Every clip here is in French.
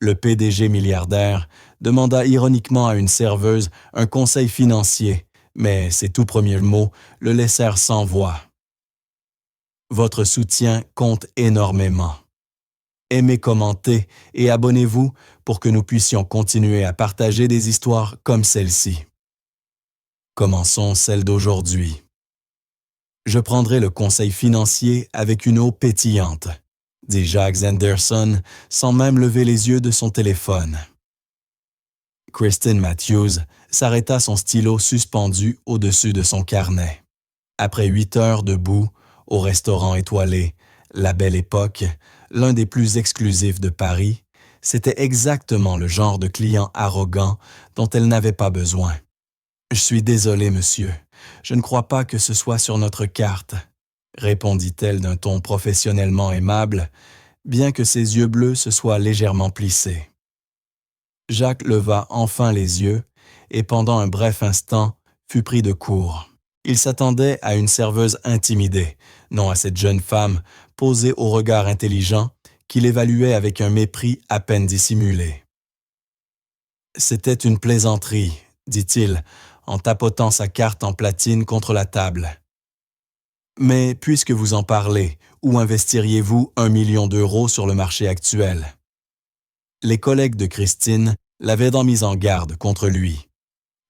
Le PDG milliardaire demanda ironiquement à une serveuse un conseil financier, mais ses tout premiers mots le laissèrent sans voix. Votre soutien compte énormément. Aimez, commentez et abonnez-vous pour que nous puissions continuer à partager des histoires comme celle-ci. Commençons celle d'aujourd'hui. Je prendrai le conseil financier avec une eau pétillante, dit Jacques Anderson sans même lever les yeux de son téléphone. Kristen Matthews s'arrêta, son stylo suspendu au-dessus de son carnet. Après 8 heures debout, au restaurant étoilé La Belle Époque, l'un des plus exclusifs de Paris, c'était exactement le genre de client arrogant dont elle n'avait pas besoin. « Je suis désolé, monsieur. Je ne crois pas que ce soit sur notre carte, » répondit-elle d'un ton professionnellement aimable, bien que ses yeux bleus se soient légèrement plissés. Jacques leva enfin les yeux et pendant un bref instant fut pris de court. Il s'attendait à une serveuse intimidée, non à cette jeune femme posée au regard intelligent qu'il évaluait avec un mépris à peine dissimulé. « C'était une plaisanterie, » dit-il, en tapotant sa carte en platine contre la table. « Mais puisque vous en parlez, où investiriez-vous 1 million d'euros sur le marché actuel? » Les collègues de Christine l'avaient donc mis en garde contre lui.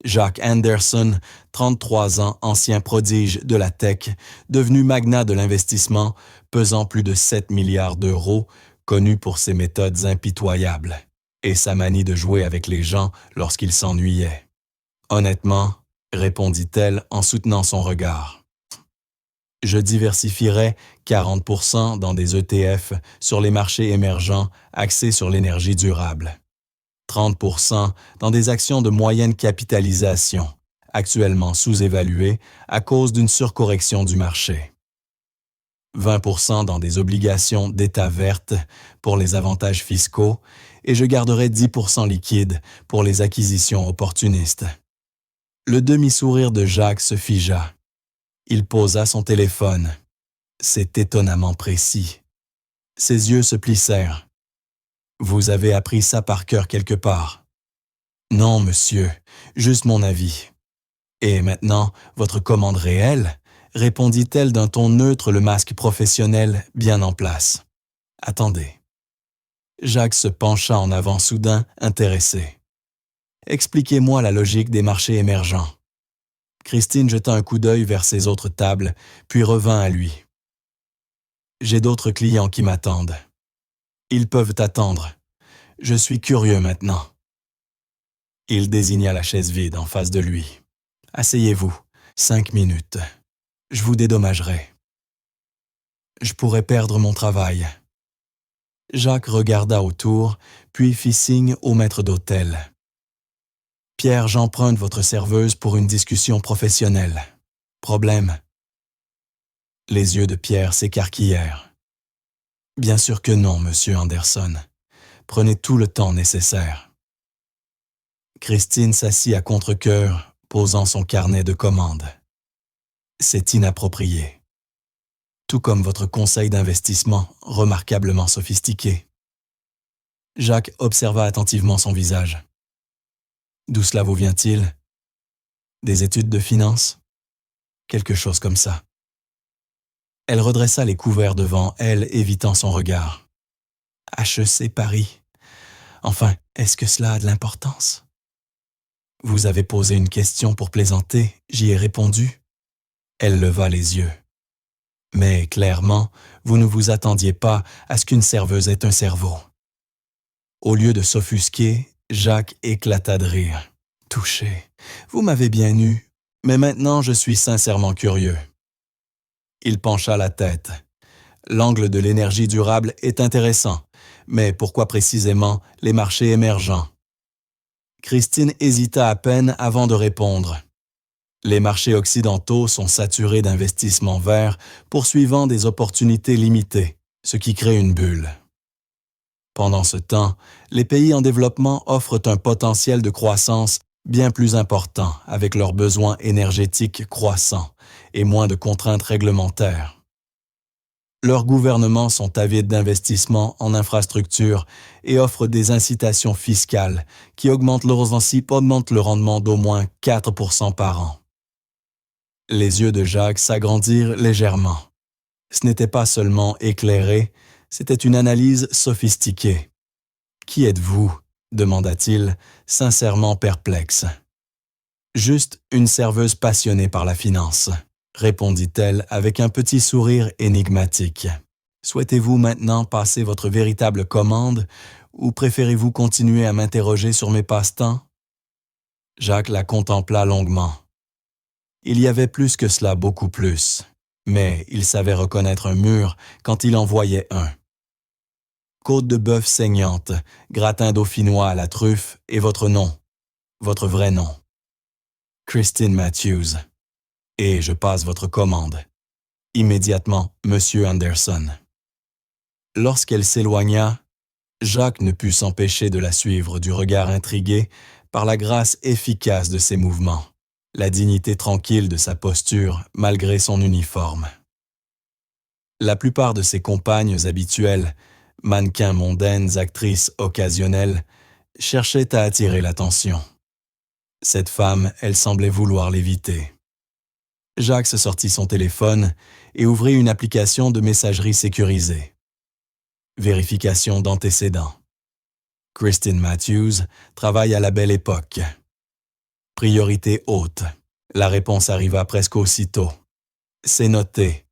Jacques Anderson, 33 ans, ancien prodige de la tech, devenu magnat de l'investissement, pesant plus de 7 milliards d'euros, connu pour ses méthodes impitoyables et sa manie de jouer avec les gens lorsqu'il s'ennuyait. « Honnêtement, » répondit-elle en soutenant son regard. « Je diversifierais 40% dans des ETF sur les marchés émergents axés sur l'énergie durable. 30% dans des actions de moyenne capitalisation, actuellement sous-évaluées à cause d'une surcorrection du marché. 20% dans des obligations d'État vertes pour les avantages fiscaux et je garderai 10% liquide pour les acquisitions opportunistes. » Le demi-sourire de Jacques se figea. Il posa son téléphone. C'est étonnamment précis. Ses yeux se plissèrent. « Vous avez appris ça par cœur quelque part. »« Non, monsieur, juste mon avis. »« Et maintenant, votre commande réelle ?» répondit-elle d'un ton neutre, le masque professionnel bien en place. « Attendez. » Jacques se pencha en avant soudain, intéressé. « Expliquez-moi la logique des marchés émergents. » Christine jeta un coup d'œil vers ses autres tables, puis revint à lui. « J'ai d'autres clients qui m'attendent. Ils peuvent attendre. Je suis curieux maintenant. » Il désigna la chaise vide en face de lui. « Asseyez-vous, 5 minutes. Je vous dédommagerai. » « Je pourrais perdre mon travail. » Jacques regarda autour, puis fit signe au maître d'hôtel. « Pierre, j'emprunte votre serveuse pour une discussion professionnelle. Problème? » Les yeux de Pierre s'écarquillèrent. « Bien sûr que non, monsieur Anderson. Prenez tout le temps nécessaire. » Christine s'assit à contre-cœur, posant son carnet de commandes. « C'est inapproprié. Tout comme votre conseil d'investissement remarquablement sophistiqué. » Jacques observa attentivement son visage. « D'où cela vous vient-il? Des études de finance? Quelque chose comme ça. » Elle redressa les couverts devant elle, évitant son regard. « HEC Paris. Enfin, est-ce que cela a de l'importance? » « Vous avez posé une question pour plaisanter, j'y ai répondu. » Elle leva les yeux. « Mais clairement, vous ne vous attendiez pas à ce qu'une serveuse ait un cerveau. » Au lieu de s'offusquer, Jacques éclata de rire. « Touché, vous m'avez bien eu, mais maintenant je suis sincèrement curieux. » Il pencha la tête. « L'angle de l'énergie durable est intéressant, mais pourquoi précisément les marchés émergents? » Christine hésita à peine avant de répondre. Les marchés occidentaux sont saturés d'investissements verts poursuivant des opportunités limitées, ce qui crée une bulle. Pendant ce temps, les pays en développement offrent un potentiel de croissance bien plus important avec leurs besoins énergétiques croissants et moins de contraintes réglementaires. Leurs gouvernements sont avides d'investissements en infrastructures et offrent des incitations fiscales qui augmentent le rendement d'au moins 4% par an. Les yeux de Jacques s'agrandirent légèrement. Ce n'était pas seulement éclairé, c'était une analyse sophistiquée. « Qui êtes-vous » demanda-t-il, sincèrement perplexe. « Juste une serveuse passionnée par la finance », répondit-elle avec un petit sourire énigmatique. « Souhaitez-vous maintenant passer votre véritable commande ou préférez-vous continuer à m'interroger sur mes passe-temps » Jacques la contempla longuement. Il y avait plus que cela, beaucoup plus, mais il savait reconnaître un mur quand il en voyait un. Côte de bœuf saignante, gratin dauphinois à la truffe et votre nom, votre vrai nom. Christine Matthews. Et je passe votre commande. Immédiatement, Monsieur Anderson. Lorsqu'elle s'éloigna, Jacques ne put s'empêcher de la suivre du regard intrigué par la grâce efficace de ses mouvements, la dignité tranquille de sa posture malgré son uniforme. La plupart de ses compagnes habituelles, mannequins mondaines, actrices occasionnelles, cherchaient à attirer l'attention. Cette femme, elle semblait vouloir l'éviter. Jacques se sortit son téléphone et ouvrit une application de messagerie sécurisée. Vérification d'antécédents. Christine Matthews travaille à la Belle Époque. Priorité haute. La réponse arriva presque aussitôt. C'est noté.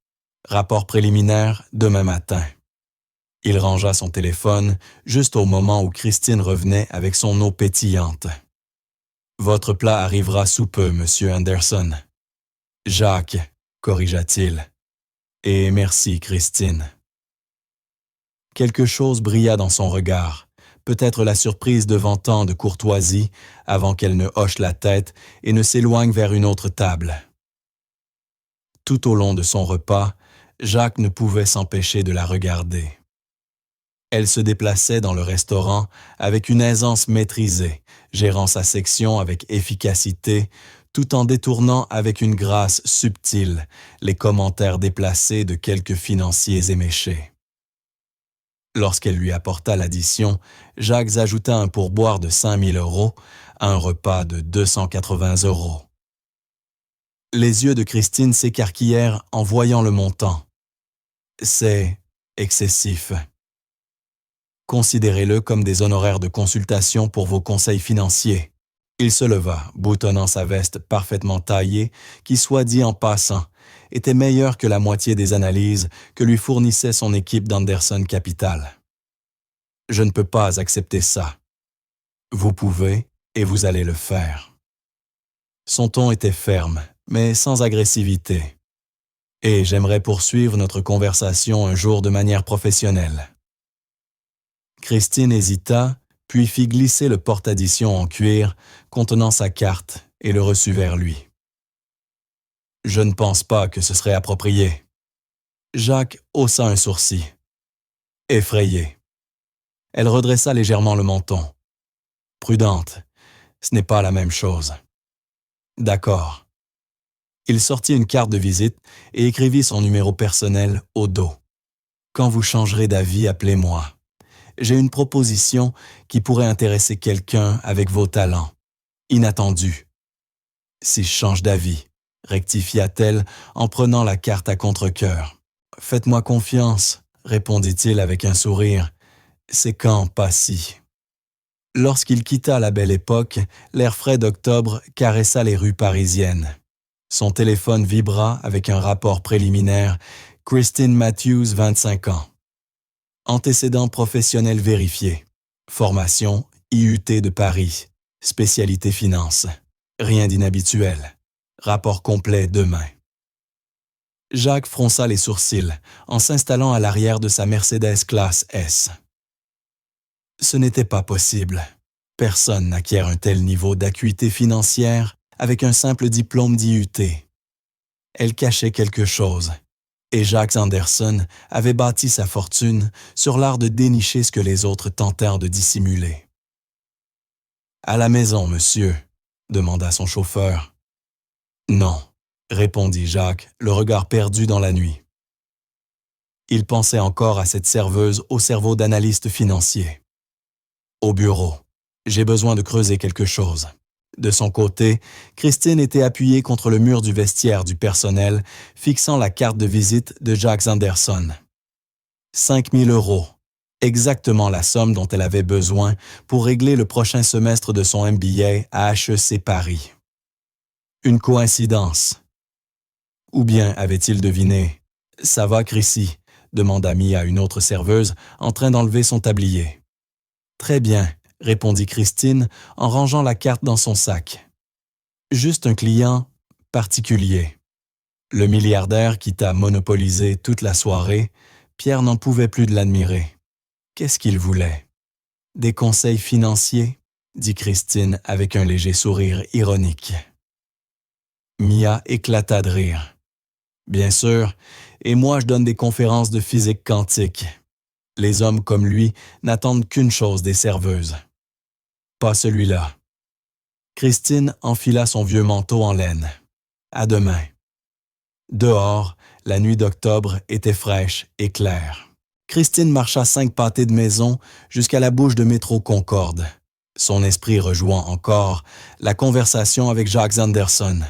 Rapport préliminaire demain matin. Il rangea son téléphone juste au moment où Christine revenait avec son eau pétillante. Votre plat arrivera sous peu, Monsieur Anderson. Jacques, corrigea-t-il. Et merci, Christine. Quelque chose brilla dans son regard, peut-être la surprise devant tant de courtoisie avant qu'elle ne hoche la tête et ne s'éloigne vers une autre table. Tout au long de son repas, Jacques ne pouvait s'empêcher de la regarder. Elle se déplaçait dans le restaurant avec une aisance maîtrisée, gérant sa section avec efficacité, tout en détournant avec une grâce subtile les commentaires déplacés de quelques financiers éméchés. Lorsqu'elle lui apporta l'addition, Jacques ajouta un pourboire de 5 000 € à un repas de 280 €. Les yeux de Christine s'écarquillèrent en voyant le montant. « C'est excessif. Considérez-le comme des honoraires de consultation pour vos conseils financiers. » Il se leva, boutonnant sa veste parfaitement taillée, qui, soit dit en passant, était meilleure que la moitié des analyses que lui fournissait son équipe d'Anderson Capital. « Je ne peux pas accepter ça. Vous pouvez et vous allez le faire. » Son ton était ferme, mais sans agressivité. « Et j'aimerais poursuivre notre conversation un jour de manière professionnelle. » Christine hésita, puis fit glisser le porte-addition en cuir contenant sa carte et le reçut vers lui. « Je ne pense pas que ce serait approprié. » Jacques haussa un sourcil. Effrayé. Elle redressa légèrement le menton. « Prudente, ce n'est pas la même chose. » « D'accord. » Il sortit une carte de visite et écrivit son numéro personnel au dos. « Quand vous changerez d'avis, appelez-moi. J'ai une proposition qui pourrait intéresser quelqu'un avec vos talents. Inattendu. » « Si je change d'avis, » rectifia-t-elle en prenant la carte à contre-cœur. « Faites-moi confiance, » répondit-il avec un sourire. « C'est quand, pas si. » Lorsqu'il quitta la Belle Époque, l'air frais d'octobre caressa les rues parisiennes. Son téléphone vibra avec un rapport préliminaire. Christine Matthews, 25 ans. Antécédents professionnels vérifiés. Formation, IUT de Paris. Spécialité finance. Rien d'inhabituel. Rapport complet demain. Jacques fronça les sourcils en s'installant à l'arrière de sa Mercedes classe S. Ce n'était pas possible. Personne n'acquiert un tel niveau d'acuité financière avec un simple diplôme d'IUT. Elle cachait quelque chose, et Jacques Anderson avait bâti sa fortune sur l'art de dénicher ce que les autres tentèrent de dissimuler. « À la maison, monsieur ?» demanda son chauffeur. « Non », répondit Jacques, le regard perdu dans la nuit. Il pensait encore à cette serveuse au cerveau d'analyste financier. Au bureau. J'ai besoin de creuser quelque chose. De son côté, Christine était appuyée contre le mur du vestiaire du personnel, fixant la carte de visite de Jacques Anderson. 5 000 €, exactement la somme dont elle avait besoin pour régler le prochain semestre de son MBA à HEC Paris. Une coïncidence. Ou bien avait-il deviné? « Ça va, Chrissy ?» demanda Mia à une autre serveuse en train d'enlever son tablier. « Très bien », répondit Christine en rangeant la carte dans son sac. Juste un client particulier. Le milliardaire qui t'a monopolisé toute la soirée, Pierre n'en pouvait plus de l'admirer. Qu'est-ce qu'il voulait? Des conseils financiers? Dit Christine avec un léger sourire ironique. Mia éclata de rire. Bien sûr, et moi je donne des conférences de physique quantique. Les hommes comme lui n'attendent qu'une chose des serveuses. Pas celui-là. Christine enfila son vieux manteau en laine. À demain. Dehors, la nuit d'octobre était fraîche et claire. Christine marcha 5 pâtés de maison jusqu'à la bouche de métro Concorde, son esprit rejouant encore la conversation avec Jacques Anderson.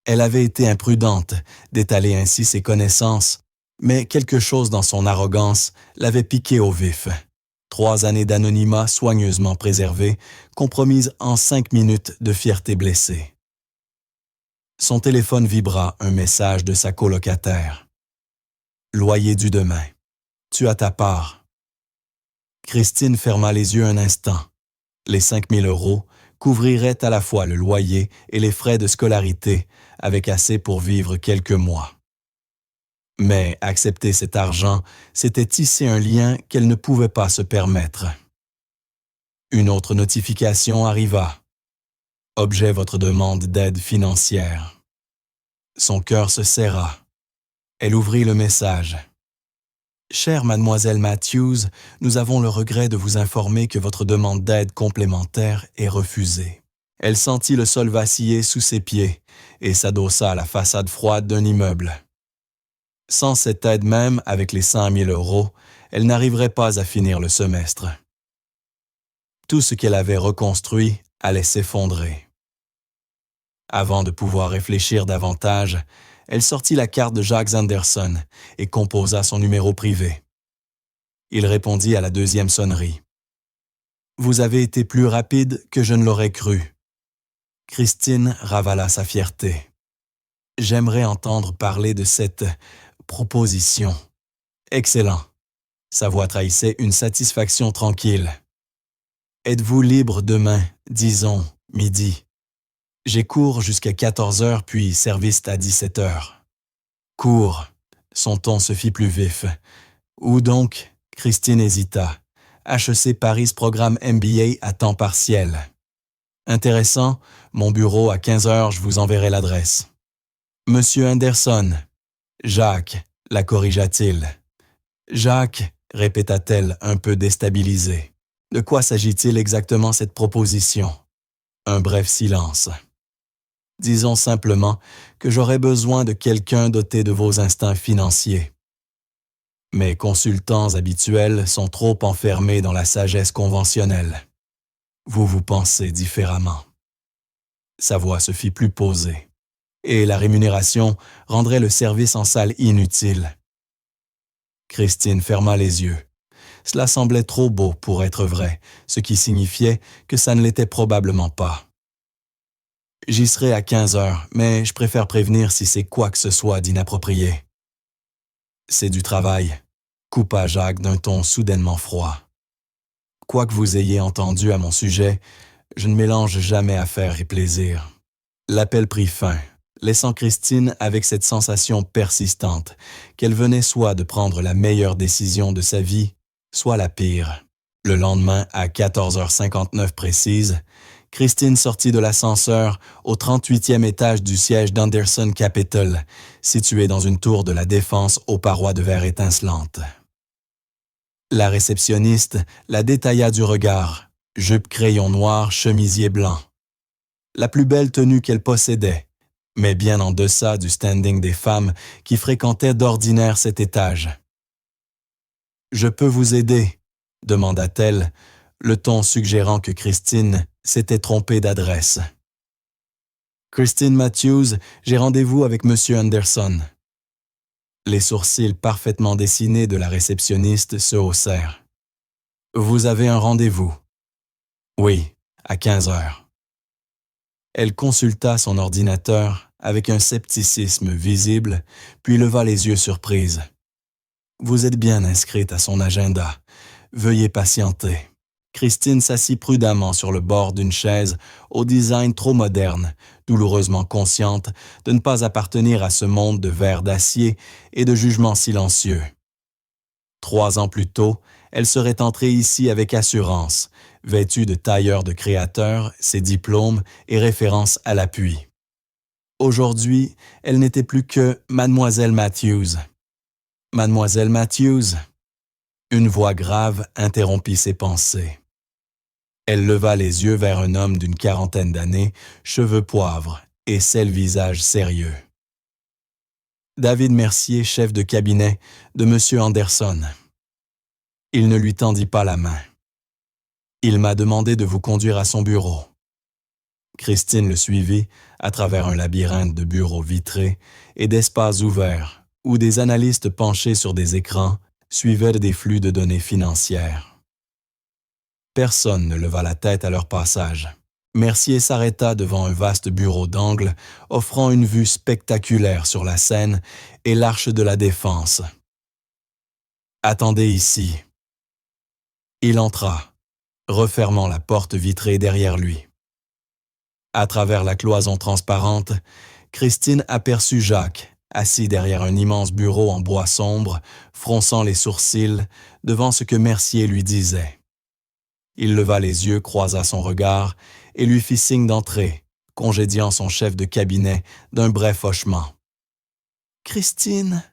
Elle avait été imprudente d'étaler ainsi ses connaissances, mais quelque chose dans son arrogance l'avait piqué au vif. 3 années d'anonymat soigneusement préservées, compromises en 5 minutes de fierté blessée. Son téléphone vibra un message de sa colocataire. « Loyer dû demain. Tu as ta part. » Christine ferma les yeux un instant. Les 5 000 € couvriraient à la fois le loyer et les frais de scolarité, avec assez pour vivre quelques mois. Mais accepter cet argent, c'était tisser un lien qu'elle ne pouvait pas se permettre. Une autre notification arriva. Objet votre demande d'aide financière. Son cœur se serra. Elle ouvrit le message. Chère mademoiselle Matthews, nous avons le regret de vous informer que votre demande d'aide complémentaire est refusée. Elle sentit le sol vaciller sous ses pieds et s'adossa à la façade froide d'un immeuble. Sans cette aide même, avec les 100 000 €, elle n'arriverait pas à finir le semestre. Tout ce qu'elle avait reconstruit allait s'effondrer. Avant de pouvoir réfléchir davantage, elle sortit la carte de Jacques Anderson et composa son numéro privé. Il répondit à la 2e sonnerie. « Vous avez été plus rapide que je ne l'aurais cru. » Christine ravala sa fierté. « J'aimerais entendre parler de cette proposition. » « Excellent. » Sa voix trahissait une satisfaction tranquille. « Êtes-vous libre demain, disons, midi? J'ai cours jusqu'à 14 h puis service à 17 h. Cours. » Son ton se fit plus vif. « Où donc? » Christine hésita. « HEC Paris programme MBA à temps partiel. » « Intéressant. Mon bureau à 15 h, je vous enverrai l'adresse. »« Monsieur Anderson. »« Jacques, » la corrigea-t-il. « Jacques, » répéta-t-elle un peu déstabilisée. « De quoi s'agit-il exactement cette proposition? » Un bref silence. « Disons simplement que j'aurais besoin de quelqu'un doté de vos instincts financiers. Mes consultants habituels sont trop enfermés dans la sagesse conventionnelle. Vous vous pensez différemment. » Sa voix se fit plus posée. Et la rémunération rendrait le service en salle inutile. Christine ferma les yeux. Cela semblait trop beau pour être vrai, ce qui signifiait que ça ne l'était probablement pas. « J'y serai à 15 h, mais je préfère prévenir si c'est quoi que ce soit d'inapproprié. »« C'est du travail, » coupa Jacques d'un ton soudainement froid. « Quoi que vous ayez entendu à mon sujet, je ne mélange jamais affaires et plaisir. » L'appel prit fin, laissant Christine avec cette sensation persistante qu'elle venait soit de prendre la meilleure décision de sa vie, soit la pire. Le lendemain, à 14h59 précise, Christine sortit de l'ascenseur au 38e étage du siège d'Anderson Capital, situé dans une tour de la Défense aux parois de verre étincelantes. La réceptionniste la détailla du regard, jupe crayon noir, chemisier blanc. La plus belle tenue qu'elle possédait, mais bien en deçà du standing des femmes qui fréquentaient d'ordinaire cet étage. « Je peux vous aider ?» demanda-t-elle, le ton suggérant que Christine s'était trompée d'adresse. « Christine Matthews, j'ai rendez-vous avec M. Anderson. » Les sourcils parfaitement dessinés de la réceptionniste se haussèrent. « Vous avez un rendez-vous? »« Oui, à 15 heures. » Elle consulta son ordinateur avec un scepticisme visible, puis leva les yeux surprise. « Vous êtes bien inscrite à son agenda. Veuillez patienter. » Christine s'assit prudemment sur le bord d'une chaise au design trop moderne, douloureusement consciente de ne pas appartenir à ce monde de verre d'acier et de jugements silencieux. 3 ans plus tôt, elle serait entrée ici avec assurance, vêtue de tailleur de créateur, ses diplômes et références à l'appui. Aujourd'hui, elle n'était plus que Mademoiselle Matthews. « Mademoiselle Matthews ?» Une voix grave interrompit ses pensées. Elle leva les yeux vers un homme d'une quarantaine d'années, cheveux poivre et sel visage sérieux. « David Mercier, chef de cabinet de M. Anderson. » Il ne lui tendit pas la main. « Il m'a demandé de vous conduire à son bureau. » Christine le suivit à travers un labyrinthe de bureaux vitrés et d'espaces ouverts où des analystes penchés sur des écrans suivaient des flux de données financières. Personne ne leva la tête à leur passage. Mercier s'arrêta devant un vaste bureau d'angle offrant une vue spectaculaire sur la Seine et l'Arche de la Défense. « Attendez ici. » Il entra, refermant la porte vitrée derrière lui. À travers la cloison transparente, Christine aperçut Jacques, assis derrière un immense bureau en bois sombre, fronçant les sourcils devant ce que Mercier lui disait. Il leva les yeux, croisa son regard et lui fit signe d'entrer, congédiant son chef de cabinet d'un bref hochement. « Christine »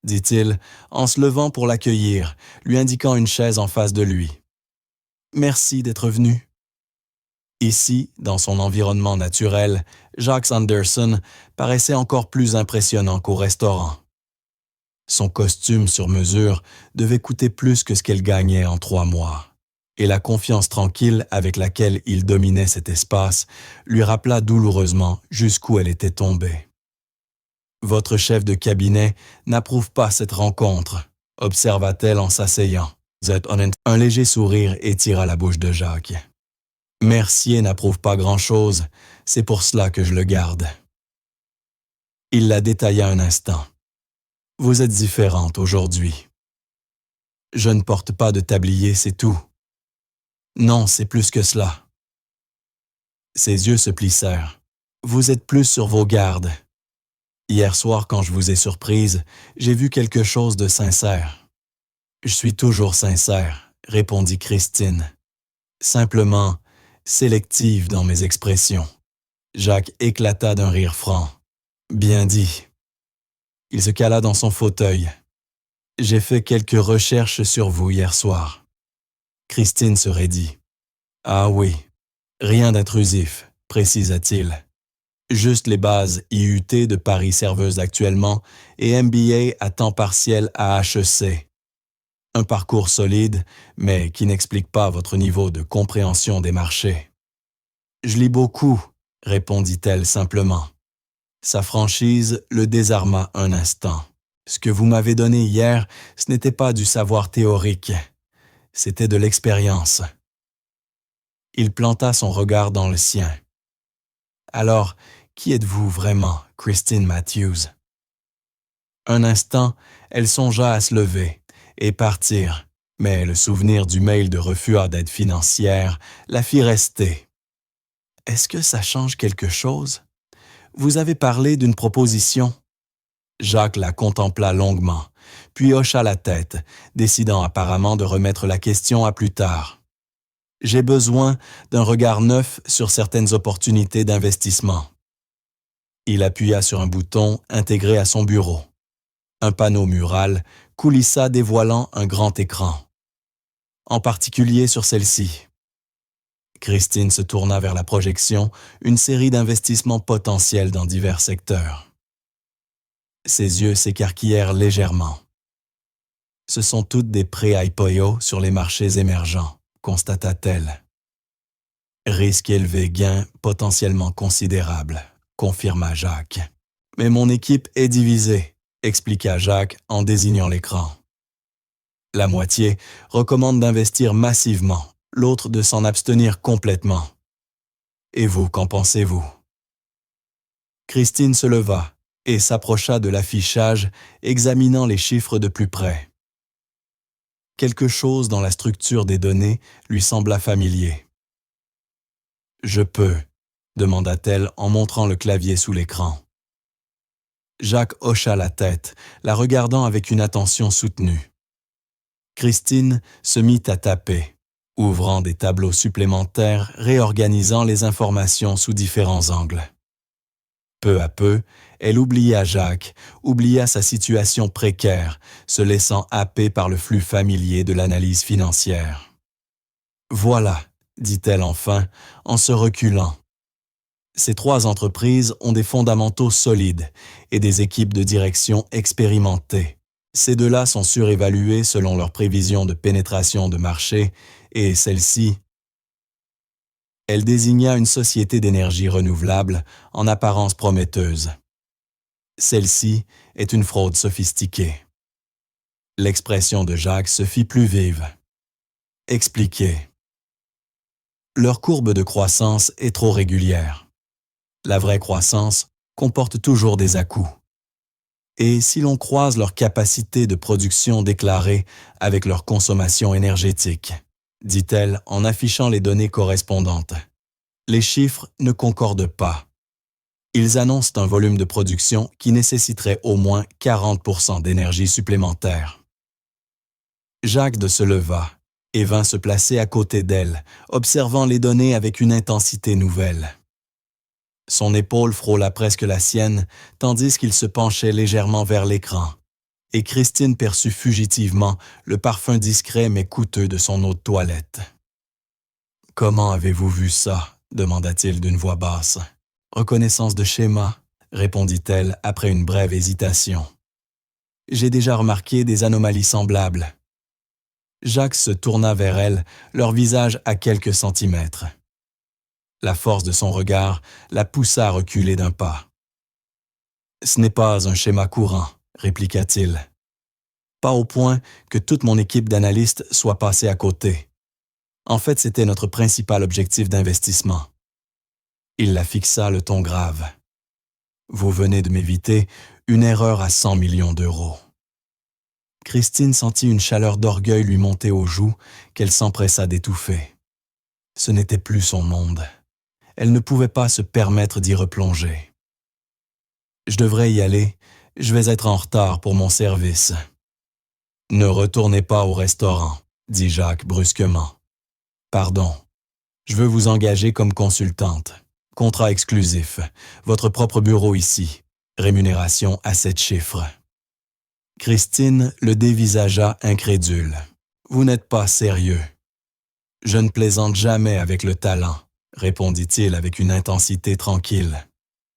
dit-il, en se levant pour l'accueillir, lui indiquant une chaise en face de lui. « Merci d'être venu. » Ici, dans son environnement naturel, Jacques Anderson paraissait encore plus impressionnant qu'au restaurant. Son costume sur mesure devait coûter plus que ce qu'elle gagnait en 3 mois. Et la confiance tranquille avec laquelle il dominait cet espace lui rappela douloureusement jusqu'où elle était tombée. « Votre chef de cabinet n'approuve pas cette rencontre, » observa-t-elle en s'asseyant. Un léger sourire étira la bouche de Jacques. « Mercier n'approuve pas grand-chose, c'est pour cela que je le garde. » Il la détailla un instant. « Vous êtes différente aujourd'hui. Je ne porte pas de tablier, c'est tout. » « Non, c'est plus que cela. » Ses yeux se plissèrent. « Vous êtes plus sur vos gardes. Hier soir, quand je vous ai surprise, j'ai vu quelque chose de sincère. »« Je suis toujours sincère, » répondit Christine. « Simplement, sélective dans mes expressions. » Jacques éclata d'un rire franc. « Bien dit. » Il se cala dans son fauteuil. « J'ai fait quelques recherches sur vous hier soir. » Christine se raidit. « Ah oui, rien d'intrusif, » précisa-t-il. « Juste les bases IUT de Paris Serveuse actuellement et MBA à temps partiel à HEC. Un parcours solide, mais qui n'explique pas votre niveau de compréhension des marchés. »« Je lis beaucoup, » répondit-elle simplement. Sa franchise le désarma un instant. « Ce que vous m'avez donné hier, ce n'était pas du savoir théorique. C'était de l'expérience. » Il planta son regard dans le sien. « Alors, qui êtes-vous vraiment, Christine Matthews? » Un instant, elle songea à se lever et partir, mais le souvenir du mail de refus d'aide financière la fit rester. « Est-ce que ça change quelque chose? Vous avez parlé d'une proposition. » Jacques la contempla longuement, puis hocha la tête, décidant apparemment de remettre la question à plus tard. « J'ai besoin d'un regard neuf sur certaines opportunités d'investissement. » Il appuya sur un bouton intégré à son bureau. Un panneau mural coulissa dévoilant un grand écran. En particulier sur celle-ci. Christine se tourna vers la projection, une série d'investissements potentiels dans divers secteurs. Ses yeux s'écarquillèrent légèrement. Ce sont toutes des pré-IPO sur les marchés émergents, constata-t-elle. Risque élevé, gain potentiellement considérable, confirma Jacques. Mais mon équipe est divisée, expliqua Jacques en désignant l'écran. La moitié recommande d'investir massivement, l'autre de s'en abstenir complètement. Et vous, qu'en pensez-vous? Christine se leva et s'approcha de l'affichage, examinant les chiffres de plus près. Quelque chose dans la structure des données lui sembla familier. « Je peux », demanda-t-elle en montrant le clavier sous l'écran. Jacques hocha la tête, la regardant avec une attention soutenue. Christine se mit à taper, ouvrant des tableaux supplémentaires, réorganisant les informations sous différents angles. Peu à peu, elle oublia Jacques, oublia sa situation précaire, se laissant happer par le flux familier de l'analyse financière. « Voilà », dit-elle enfin, en se reculant. Ces 3 entreprises ont des fondamentaux solides et des équipes de direction expérimentées. Ces 2-là sont surévalués selon leurs prévisions de pénétration de marché et celle-ci. Elle désigna une société d'énergie renouvelable en apparence prometteuse. Celle-ci est une fraude sophistiquée. L'expression de Jacques se fit plus vive. Expliquez. Leur courbe de croissance est trop régulière. La vraie croissance comporte toujours des à-coups. Et si l'on croise leur capacité de production déclarée avec leur consommation énergétique, dit-elle en affichant les données correspondantes, les chiffres ne concordent pas. Ils annoncent un volume de production qui nécessiterait au moins 40% d'énergie supplémentaire. Jacques se leva et vint se placer à côté d'elle, observant les données avec une intensité nouvelle. Son épaule frôla presque la sienne, tandis qu'il se penchait légèrement vers l'écran, et Christine perçut fugitivement le parfum discret mais coûteux de son eau de toilette. « Comment avez-vous vu ça ?» demanda-t-il d'une voix basse. « Reconnaissance de schéma » répondit-elle après une brève hésitation. « J'ai déjà remarqué des anomalies semblables. » Jacques se tourna vers elle, leur visage à quelques centimètres. La force de son regard la poussa à reculer d'un pas. « Ce n'est pas un schéma courant », répliqua-t-il. « Pas au point que toute mon équipe d'analystes soit passée à côté. En fait, c'était notre principal objectif d'investissement. » Il la fixa, le ton grave. « Vous venez de m'éviter une erreur à 100 millions d'euros. » Christine sentit une chaleur d'orgueil lui monter aux joues qu'elle s'empressa d'étouffer. Ce n'était plus son monde. Elle ne pouvait pas se permettre d'y replonger. « Je devrais y aller, je vais être en retard pour mon service. »« Ne retournez pas au restaurant, » dit Jacques brusquement. « Pardon, je veux vous engager comme consultante. Contrat exclusif, votre propre bureau ici, rémunération à 7 chiffres. » Christine le dévisagea incrédule. « Vous n'êtes pas sérieux. »« Je ne plaisante jamais avec le talent, » répondit-il avec une intensité tranquille.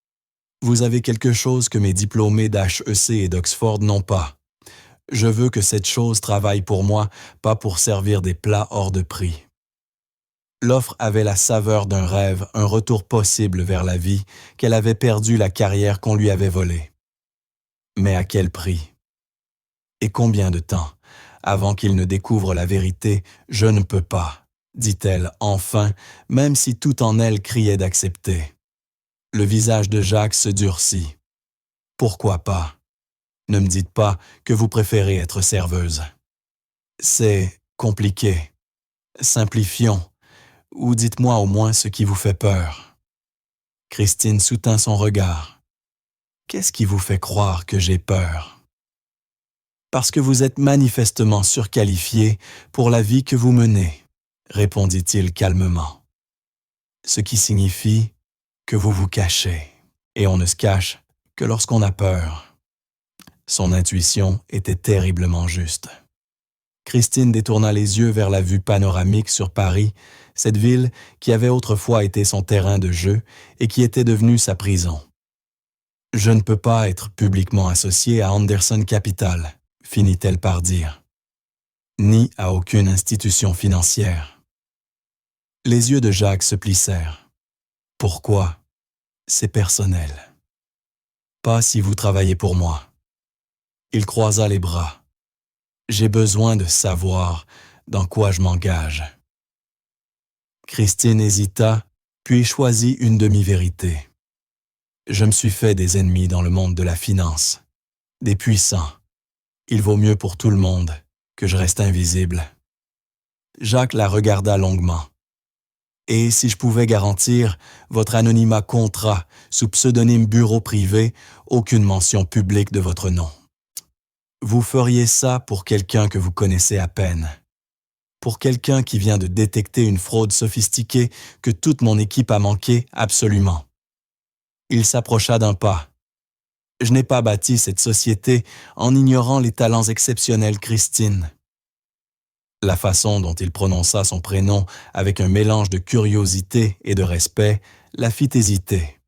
« Vous avez quelque chose que mes diplômés d'HEC et d'Oxford n'ont pas. Je veux que cette chose travaille pour moi, pas pour servir des plats hors de prix. » L'offre avait la saveur d'un rêve, un retour possible vers la vie, qu'elle avait perdu la carrière qu'on lui avait volée. Mais à quel prix? « Et combien de temps? Avant qu'il ne découvre la vérité, je ne peux pas, » dit-elle enfin, même si tout en elle criait d'accepter. Le visage de Jacques se durcit. « Pourquoi pas? Ne me dites pas que vous préférez être serveuse. C'est compliqué. Simplifions, ou dites-moi au moins ce qui vous fait peur. » Christine soutint son regard. « Qu'est-ce qui vous fait croire que j'ai peur? » « Parce que vous êtes manifestement surqualifié pour la vie que vous menez, » répondit-il calmement. « Ce qui signifie que vous vous cachez, et on ne se cache que lorsqu'on a peur. » Son intuition était terriblement juste. Christine détourna les yeux vers la vue panoramique sur Paris, cette ville qui avait autrefois été son terrain de jeu et qui était devenue sa prison. Je ne peux pas être publiquement associée à Anderson Capital, finit-elle par dire, ni à aucune institution financière. Les yeux de Jacques se plissèrent. Pourquoi? C'est personnel. Pas si vous travaillez pour moi. Il croisa les bras. J'ai besoin de savoir dans quoi je m'engage. Christine hésita, puis choisit une demi-vérité. Je me suis fait des ennemis dans le monde de la finance, des puissants. Il vaut mieux pour tout le monde que je reste invisible. Jacques la regarda longuement. Et si je pouvais garantir votre anonymat contrat sous pseudonyme bureau privé, aucune mention publique de votre nom. Vous feriez ça pour quelqu'un que vous connaissez à peine. Pour quelqu'un qui vient de détecter une fraude sophistiquée que toute mon équipe a manqué absolument. Il s'approcha d'un pas. Je n'ai pas bâti cette société en ignorant les talents exceptionnels Christine. La façon dont il prononça son prénom avec un mélange de curiosité et de respect la fit hésiter.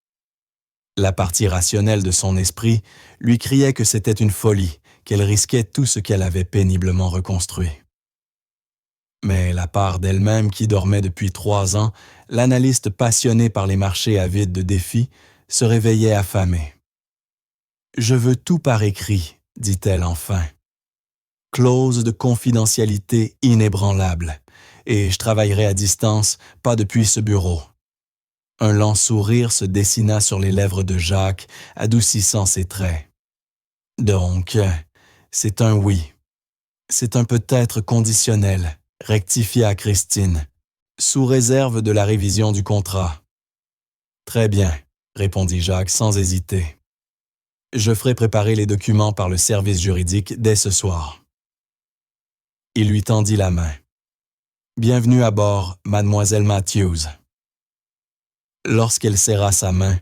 La partie rationnelle de son esprit lui criait que c'était une folie, qu'elle risquait tout ce qu'elle avait péniblement reconstruit. Mais la part d'elle-même qui dormait depuis 3 ans, l'analyste passionné par les marchés avides de défis, se réveillait affamée. « Je veux tout par écrit, dit-elle enfin. Clause de confidentialité inébranlable, et je travaillerai à distance, pas depuis ce bureau. » Un lent sourire se dessina sur les lèvres de Jacques, adoucissant ses traits. « Donc, c'est un oui. C'est un peut-être conditionnel, rectifia Christine, sous réserve de la révision du contrat. »« Très bien, » répondit Jacques sans hésiter. « Je ferai préparer les documents par le service juridique dès ce soir. » Il lui tendit la main. « Bienvenue à bord, mademoiselle Matthews. » Lorsqu'elle serra sa main,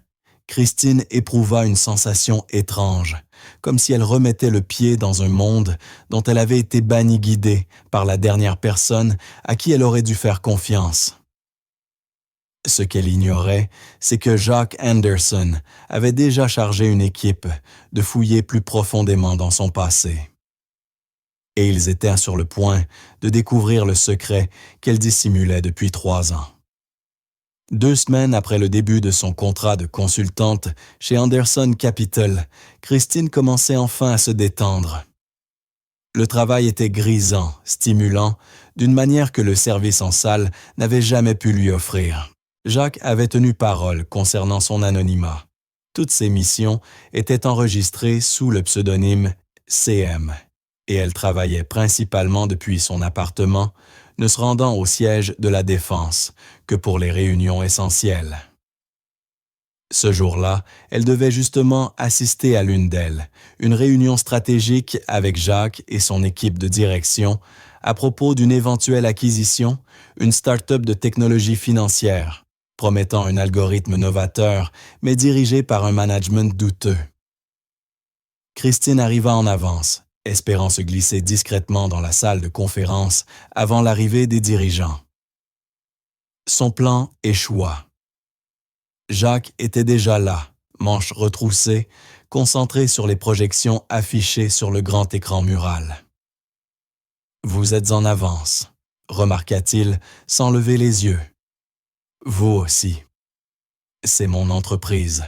Christine éprouva une sensation étrange, comme si elle remettait le pied dans un monde dont elle avait été bannie guidée par la dernière personne à qui elle aurait dû faire confiance. Ce qu'elle ignorait, c'est que Jacques Anderson avait déjà chargé une équipe de fouiller plus profondément dans son passé. Et ils étaient sur le point de découvrir le secret qu'elle dissimulait depuis 3 ans. 2 semaines après le début de son contrat de consultante chez Anderson Capital, Christine commençait enfin à se détendre. Le travail était grisant, stimulant, d'une manière que le service en salle n'avait jamais pu lui offrir. Jacques avait tenu parole concernant son anonymat. Toutes ses missions étaient enregistrées sous le pseudonyme CM, et elle travaillait principalement depuis son appartement, ne se rendant au siège de la Défense que pour les réunions essentielles. Ce jour-là, elle devait justement assister à l'une d'elles, une réunion stratégique avec Jacques et son équipe de direction à propos d'une éventuelle acquisition, une start-up de technologie financière, promettant un algorithme novateur, mais dirigé par un management douteux. Christine arriva en avance, espérant se glisser discrètement dans la salle de conférence avant l'arrivée des dirigeants. Son plan échoua. Jacques était déjà là, manches retroussées, concentré sur les projections affichées sur le grand écran mural. « Vous êtes en avance », remarqua-t-il sans lever les yeux. « Vous aussi. C'est mon entreprise.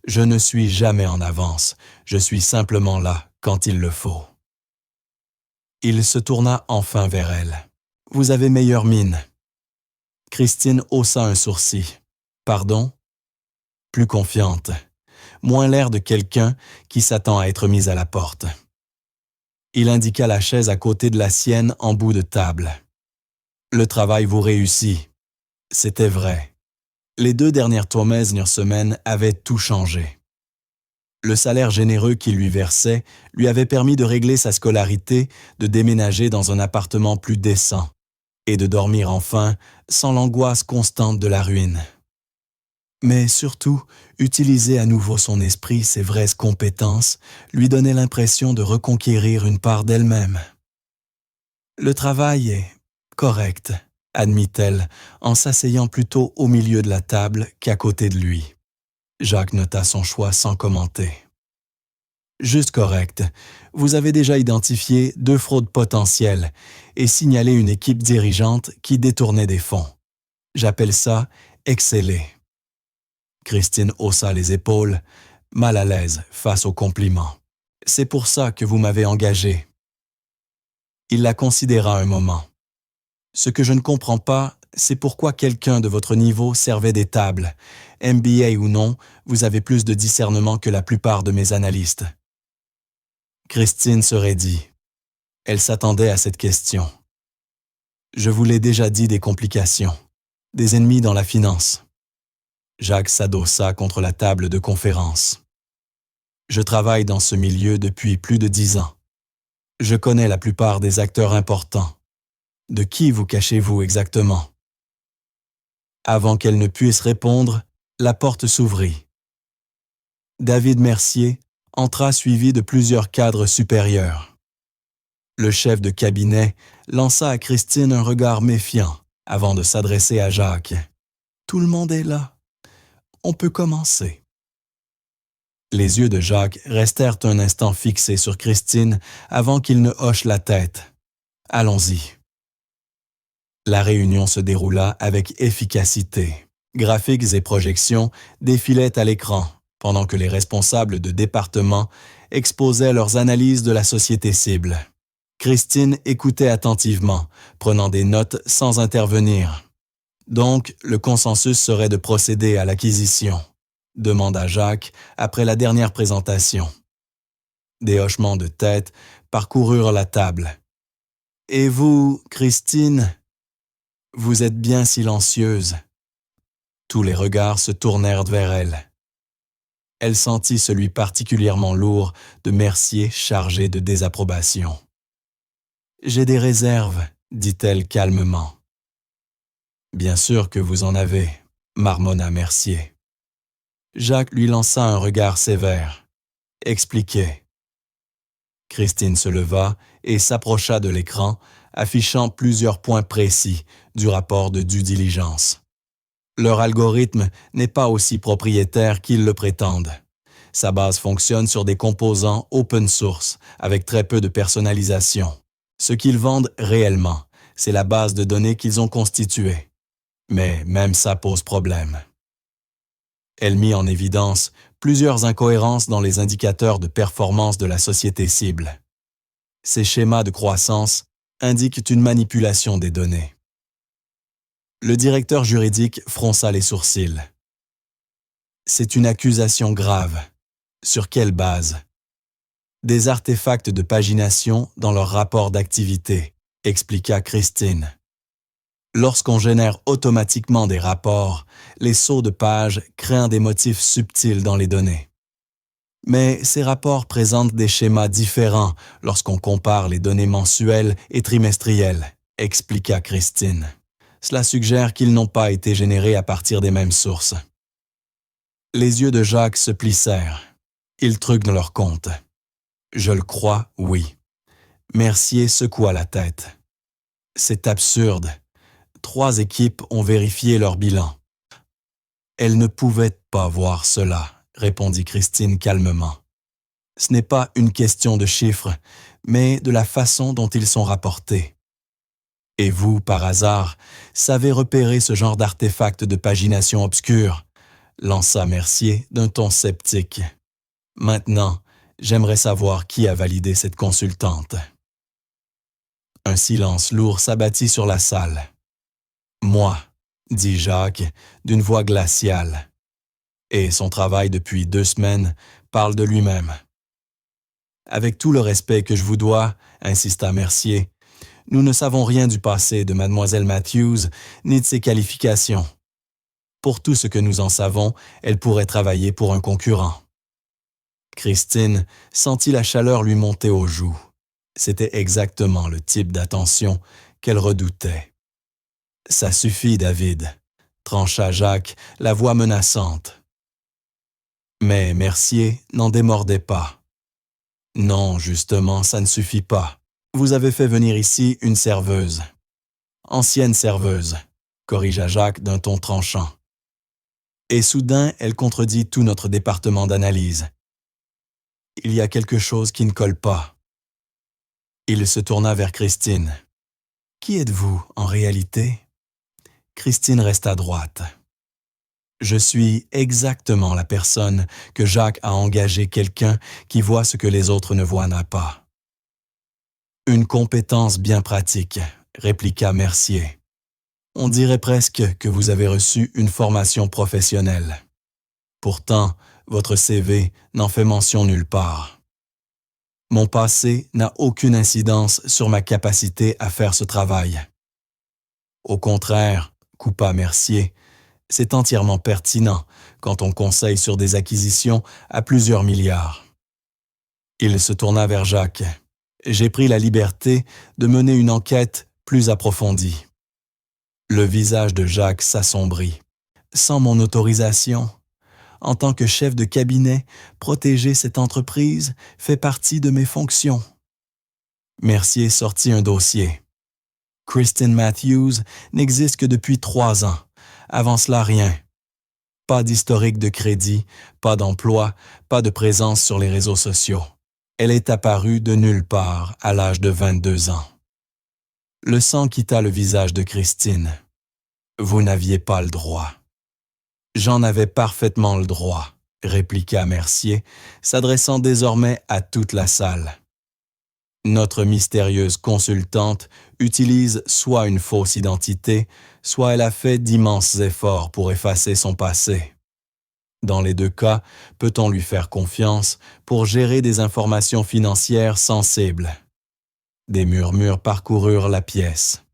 Je ne suis jamais en avance, je suis simplement là quand il le faut. » Il se tourna enfin vers elle. « Vous avez meilleure mine. » Christine haussa un sourcil. « Pardon ?» Plus confiante, moins l'air de quelqu'un qui s'attend à être mis à la porte. Il indiqua la chaise à côté de la sienne en bout de table. « Le travail vous réussit. » C'était vrai. Les 2 dernières semaines avaient tout changé. Le salaire généreux qu'il lui versait lui avait permis de régler sa scolarité, de déménager dans un appartement plus décent et de dormir enfin sans l'angoisse constante de la ruine. Mais surtout, utiliser à nouveau son esprit, ses vraies compétences, lui donnait l'impression de reconquérir une part d'elle-même. « Le travail est correct », admit-elle, en s'asseyant plutôt au milieu de la table qu'à côté de lui. Jacques nota son choix sans commenter. Juste correct. Vous avez déjà identifié 2 fraudes potentielles et signalé une équipe dirigeante qui détournait des fonds. J'appelle ça exceller. Christine haussa les épaules, mal à l'aise face au compliment. C'est pour ça que vous m'avez engagé. Il la considéra un moment. Ce que je ne comprends pas, c'est pourquoi quelqu'un de votre niveau servait des tables. MBA ou non, vous avez plus de discernement que la plupart de mes analystes. Christine se raidit. Elle s'attendait à cette question. Je vous l'ai déjà dit, des complications, des ennemis dans la finance. Jacques s'adossa contre la table de conférence. Je travaille dans ce milieu depuis plus de 10 ans. Je connais la plupart des acteurs importants. De qui vous cachez-vous exactement? Avant qu'elle ne puisse répondre, la porte s'ouvrit. David Mercier entra suivi de plusieurs cadres supérieurs. Le chef de cabinet lança à Christine un regard méfiant avant de s'adresser à Jacques. « Tout le monde est là. On peut commencer. » Les yeux de Jacques restèrent un instant fixés sur Christine avant qu'il ne hoche la tête. « Allons-y. » La réunion se déroula avec efficacité. Graphiques et projections défilaient à l'écran, pendant que les responsables de département exposaient leurs analyses de la société cible. Christine écoutait attentivement, prenant des notes sans intervenir. Donc, le consensus serait de procéder à l'acquisition, demanda Jacques après la dernière présentation. Des hochements de tête parcoururent la table. Et vous, Christine, vous êtes bien silencieuse. Tous les regards se tournèrent vers elle. Elle sentit celui particulièrement lourd de Mercier chargé de désapprobation. « J'ai des réserves, dit-elle calmement. « Bien sûr que vous en avez, marmonna Mercier. Jacques lui lança un regard sévère. « Expliquez. » Christine se leva et s'approcha de l'écran, affichant plusieurs points précis du rapport de due diligence. Leur algorithme n'est pas aussi propriétaire qu'ils le prétendent. Sa base fonctionne sur des composants open source, avec très peu de personnalisation. Ce qu'ils vendent réellement, c'est la base de données qu'ils ont constituée. Mais même ça pose problème. Elle mit en évidence plusieurs incohérences dans les indicateurs de performance de la société cible. Ces schémas de croissance indiquent une manipulation des données. Le directeur juridique fronça les sourcils. C'est une accusation grave. Sur quelle base? Des artefacts de pagination dans leur rapport d'activité, expliqua Christine. Lorsqu'on génère automatiquement des rapports, les sauts de page créent des motifs subtils dans les données. Mais ces rapports présentent des schémas différents lorsqu'on compare les données mensuelles et trimestrielles, expliqua Christine. Cela suggère qu'ils n'ont pas été générés à partir des mêmes sources. Les yeux de Jacques se plissèrent. Ils truquent dans leur compte. Je le crois, oui. Mercier secoua la tête. C'est absurde. 3 équipes ont vérifié leur bilan. Elles ne pouvaient pas voir cela, répondit Christine calmement. Ce n'est pas une question de chiffres, mais de la façon dont ils sont rapportés. Et vous, par hasard, savez repérer ce genre d'artefact de pagination obscure, lança Mercier d'un ton sceptique. Maintenant, j'aimerais savoir qui a validé cette consultante. Un silence lourd s'abattit sur la salle. Moi, dit Jacques, d'une voix glaciale. Et son travail depuis 2 semaines parle de lui-même. Avec tout le respect que je vous dois, insista Mercier, nous ne savons rien du passé de Mademoiselle Matthews ni de ses qualifications. Pour tout ce que nous en savons, elle pourrait travailler pour un concurrent. Christine sentit la chaleur lui monter aux joues. C'était exactement le type d'attention qu'elle redoutait. « Ça suffit, David », trancha Jacques, la voix menaçante. Mais Mercier n'en démordait pas. « Non, justement, ça ne suffit pas. Vous avez fait venir ici une serveuse. Ancienne serveuse, corrigea Jacques d'un ton tranchant. Et soudain, elle contredit tout notre département d'analyse. Il y a quelque chose qui ne colle pas. Il se tourna vers Christine. Qui êtes-vous, en réalité? Christine resta droite. Je suis exactement la personne que Jacques a engagée, quelqu'un qui voit ce que les autres ne voient pas. Une compétence bien pratique, répliqua Mercier. On dirait presque que vous avez reçu une formation professionnelle. Pourtant, votre CV n'en fait mention nulle part. Mon passé n'a aucune incidence sur ma capacité à faire ce travail. Au contraire, coupa Mercier, c'est entièrement pertinent quand on conseille sur des acquisitions à plusieurs milliards. Il se tourna vers Jacques. J'ai pris la liberté de mener une enquête plus approfondie. Le visage de Jacques s'assombrit. Sans mon autorisation, en tant que chef de cabinet, protéger cette entreprise fait partie de mes fonctions. Mercier sortit un dossier. Christine Matthews n'existe que depuis 3 ans. Avant cela, rien. Pas d'historique de crédit, pas d'emploi, pas de présence sur les réseaux sociaux. Elle est apparue de nulle part à l'âge de 22 ans. Le sang quitta le visage de Christine. Vous n'aviez pas le droit. J'en avais parfaitement le droit, répliqua Mercier, s'adressant désormais à toute la salle. Notre mystérieuse consultante utilise soit une fausse identité, soit elle a fait d'immenses efforts pour effacer son passé. Dans les 2 cas, peut-on lui faire confiance pour gérer des informations financières sensibles? Des murmures parcoururent la pièce.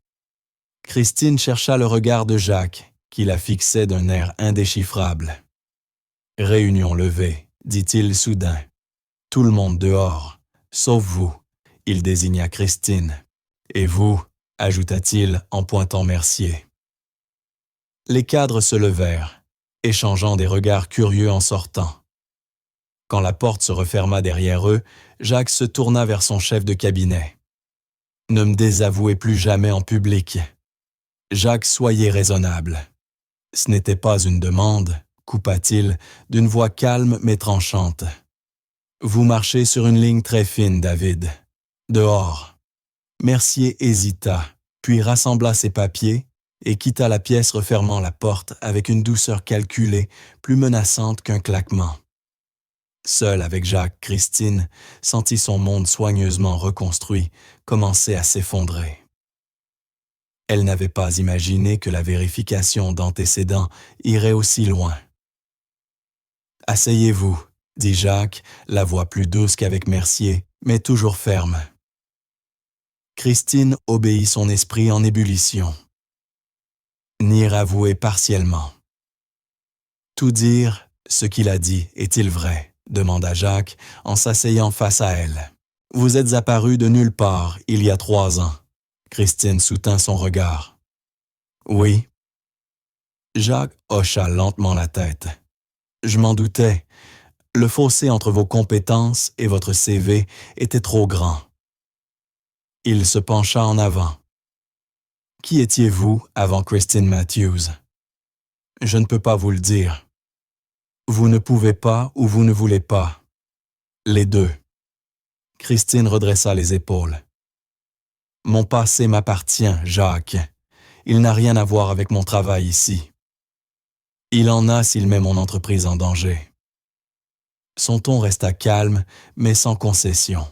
Christine chercha le regard de Jacques, qui la fixait d'un air indéchiffrable. « Réunion levée », dit-il soudain. « Tout le monde dehors, sauf vous. » Il désigna Christine. « Et vous » ajouta-t-il en pointant Mercier. Les cadres se levèrent, échangeant des regards curieux en sortant. Quand la porte se referma derrière eux, Jacques se tourna vers son chef de cabinet. « Ne me désavouez plus jamais en public. » « Jacques, soyez raisonnable. » « Ce n'était pas une demande, » coupa-t-il d'une voix calme mais tranchante. « Vous marchez sur une ligne très fine, David. Dehors. » Mercier hésita, puis rassembla ses papiers et quitta la pièce refermant la porte avec une douceur calculée, plus menaçante qu'un claquement. Seule avec Jacques, Christine sentit son monde soigneusement reconstruit commencer à s'effondrer. Elle n'avait pas imaginé que la vérification d'antécédents irait aussi loin. « Asseyez-vous » dit Jacques, la voix plus douce qu'avec Mercier, mais toujours ferme. Christine obéit son esprit en ébullition. Nier avouer partiellement. « Tout dire, ce qu'il a dit, est-il vrai ?» demanda Jacques en s'asseyant face à elle. « Vous êtes apparu de nulle part il y a 3 ans. » Christine soutint son regard. « Oui. » Jacques hocha lentement la tête. « Je m'en doutais. Le fossé entre vos compétences et votre CV était trop grand. » Il se pencha en avant. « Qui étiez-vous avant Christine Matthews? » « Je ne peux pas vous le dire. » « Vous ne pouvez pas ou vous ne voulez pas. Les 2. » Christine redressa les épaules. « Mon passé m'appartient, Jacques. Il n'a rien à voir avec mon travail ici. Il en a s'il met mon entreprise en danger. » Son ton resta calme, mais sans concession.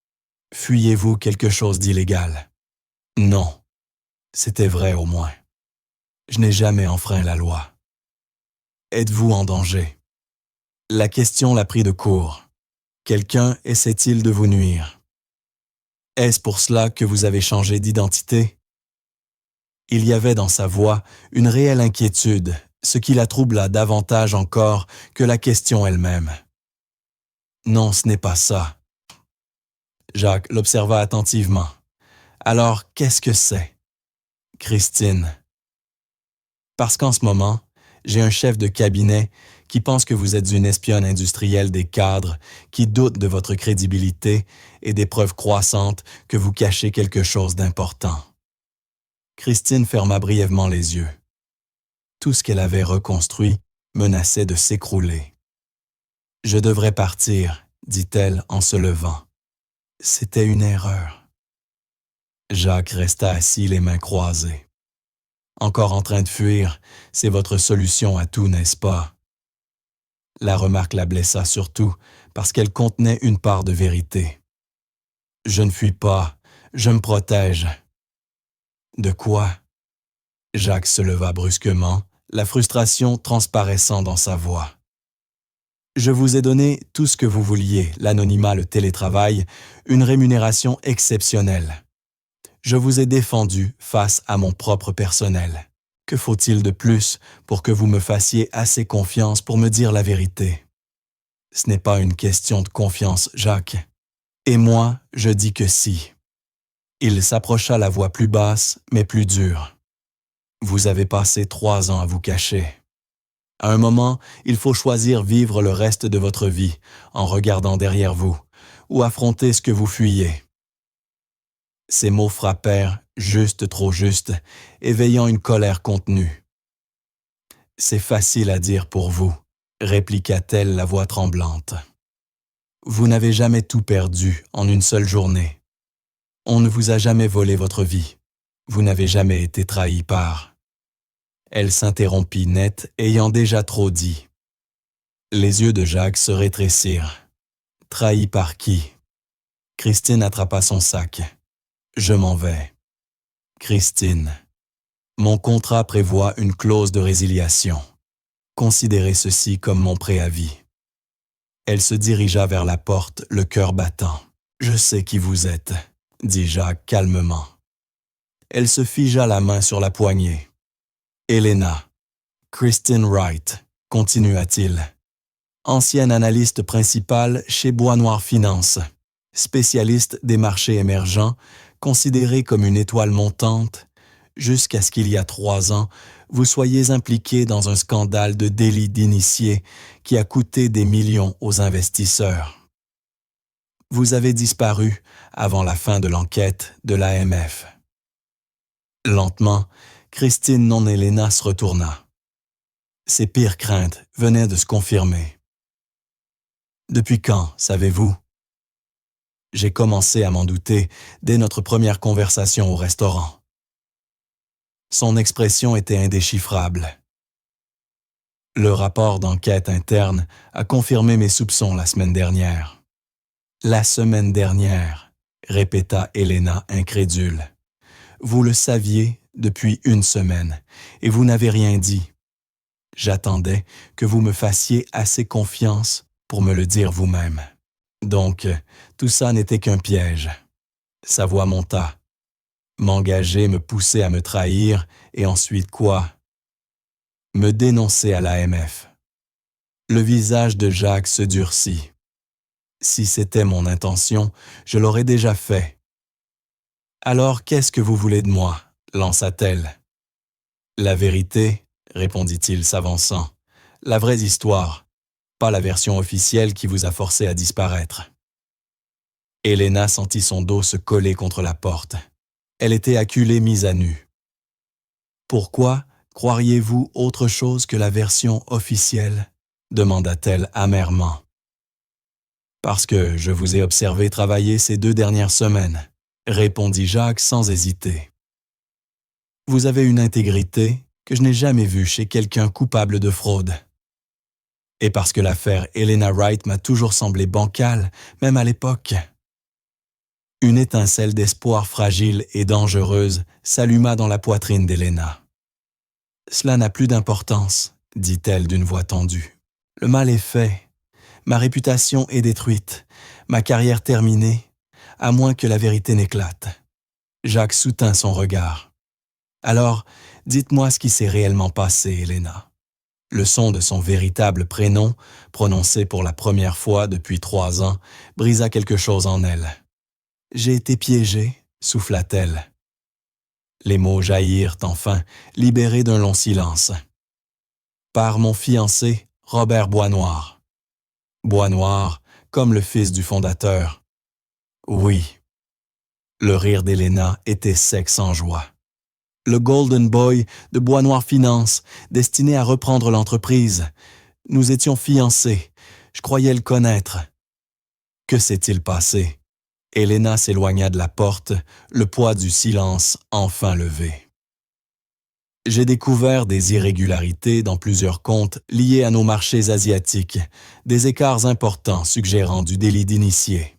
« Fuyez-vous quelque chose d'illégal? » « Non. C'était vrai au moins. Je n'ai jamais enfreint la loi. » « Êtes-vous en danger? » La question la prit de court. Quelqu'un essaie-t-il de vous nuire? Est-ce pour cela que vous avez changé d'identité? Il y avait dans sa voix une réelle inquiétude, ce qui la troubla davantage encore que la question elle-même. Non, ce n'est pas ça. Jacques l'observa attentivement. Alors, qu'est-ce que c'est? Christine. Parce qu'en ce moment, j'ai un chef de cabinet qui pense que vous êtes une espionne industrielle des cadres, qui doute de votre crédibilité et des preuves croissantes que vous cachez quelque chose d'important. Christine ferma brièvement les yeux. Tout ce qu'elle avait reconstruit menaçait de s'écrouler. « Je devrais partir, » dit-elle en se levant. « C'était une erreur. » Jacques resta assis les mains croisées. « Encore en train de fuir, c'est votre solution à tout, n'est-ce pas? » La remarque la blessa surtout parce qu'elle contenait une part de vérité. « Je ne fuis pas, je me protège. » « De quoi? » Jacques se leva brusquement, la frustration transparaissant dans sa voix. « Je vous ai donné tout ce que vous vouliez, l'anonymat, le télétravail, une rémunération exceptionnelle. Je vous ai défendu face à mon propre personnel. Que faut-il de plus pour que vous me fassiez assez confiance pour me dire la vérité? Ce n'est pas une question de confiance, Jacques. Et moi, je dis que si. » Il s'approcha, la voix plus basse, mais plus dure. « Vous avez passé 3 ans à vous cacher. À un moment, il faut choisir vivre le reste de votre vie en regardant derrière vous, ou affronter ce que vous fuyez. » Ces mots frappèrent, juste trop juste, éveillant une colère contenue. « C'est facile à dire pour vous, » répliqua-t-elle, la voix tremblante. « Vous n'avez jamais tout perdu en une seule journée. On ne vous a jamais volé votre vie. Vous n'avez jamais été trahi par... » Elle s'interrompit net, ayant déjà trop dit. Les yeux de Jacques se rétrécirent. Trahi par qui? Christine attrapa son sac. Je m'en vais. Christine. Mon contrat prévoit une clause de résiliation. Considérez ceci comme mon préavis. Elle se dirigea vers la porte, le cœur battant. Je sais qui vous êtes, dit Jacques calmement. Elle se figea la main sur la poignée. Helena. Christine Wright, continua-t-il. Ancienne analyste principale chez Bois Noir Finance, spécialiste des marchés émergents, considérée comme une étoile montante, jusqu'à ce qu'il y a 3 ans, vous soyez impliqué dans un scandale de délit d'initié qui a coûté des millions aux investisseurs. Vous avez disparu avant la fin de l'enquête de l'AMF. Lentement, Christine non Helena se retourna. Ses pires craintes venaient de se confirmer. Depuis quand, savez-vous? J'ai commencé à m'en douter dès notre première conversation au restaurant. Son expression était indéchiffrable. Le rapport d'enquête interne a confirmé mes soupçons la semaine dernière. La semaine dernière, répéta Helena incrédule. Vous le saviez depuis 1 semaine et vous n'avez rien dit. J'attendais que vous me fassiez assez confiance pour me le dire vous-même. Donc, tout ça n'était qu'un piège. Sa voix monta. M'engager, me pousser à me trahir, et ensuite quoi? Me dénoncer à l'AMF. Le visage de Jacques se durcit. Si c'était mon intention, je l'aurais déjà fait. Alors, qu'est-ce que vous voulez de moi? Lança-t-elle. La vérité, répondit-il s'avançant. La vraie histoire, pas la version officielle qui vous a forcé à disparaître. Helena sentit son dos se coller contre la porte. Elle était acculée, mise à nu. Pourquoi croiriez-vous autre chose que la version officielle? Demanda-t-elle amèrement. Parce que je vous ai observé travailler ces 2 dernières semaines, répondit Jacques sans hésiter. Vous avez une intégrité que je n'ai jamais vue chez quelqu'un coupable de fraude. Et parce que l'affaire Helena Wright m'a toujours semblé bancale, même à l'époque. Une étincelle d'espoir fragile et dangereuse s'alluma dans la poitrine d'Helena. « Cela n'a plus d'importance, » dit-elle d'une voix tendue. « Le mal est fait. Ma réputation est détruite, ma carrière terminée, à moins que la vérité n'éclate. » Jacques soutint son regard. « Alors, dites-moi ce qui s'est réellement passé, Helena. » Le son de son véritable prénom, prononcé pour la première fois depuis 3 ans, brisa quelque chose en elle. « J'ai été piégée, » souffla-t-elle. Les mots jaillirent enfin, libérés d'un long silence. « Par mon fiancé, Robert Bois Noir. » Bois Noir, comme le fils du fondateur. « Oui. » Le rire d'Helena était sec sans joie. Le Golden Boy de Bois Noir Finance, destiné à reprendre l'entreprise. Nous étions fiancés. Je croyais le connaître. Que s'est-il passé? Elena s'éloigna de la porte, le poids du silence enfin levé. J'ai découvert des irrégularités dans plusieurs comptes liés à nos marchés asiatiques, des écarts importants suggérant du délit d'initié.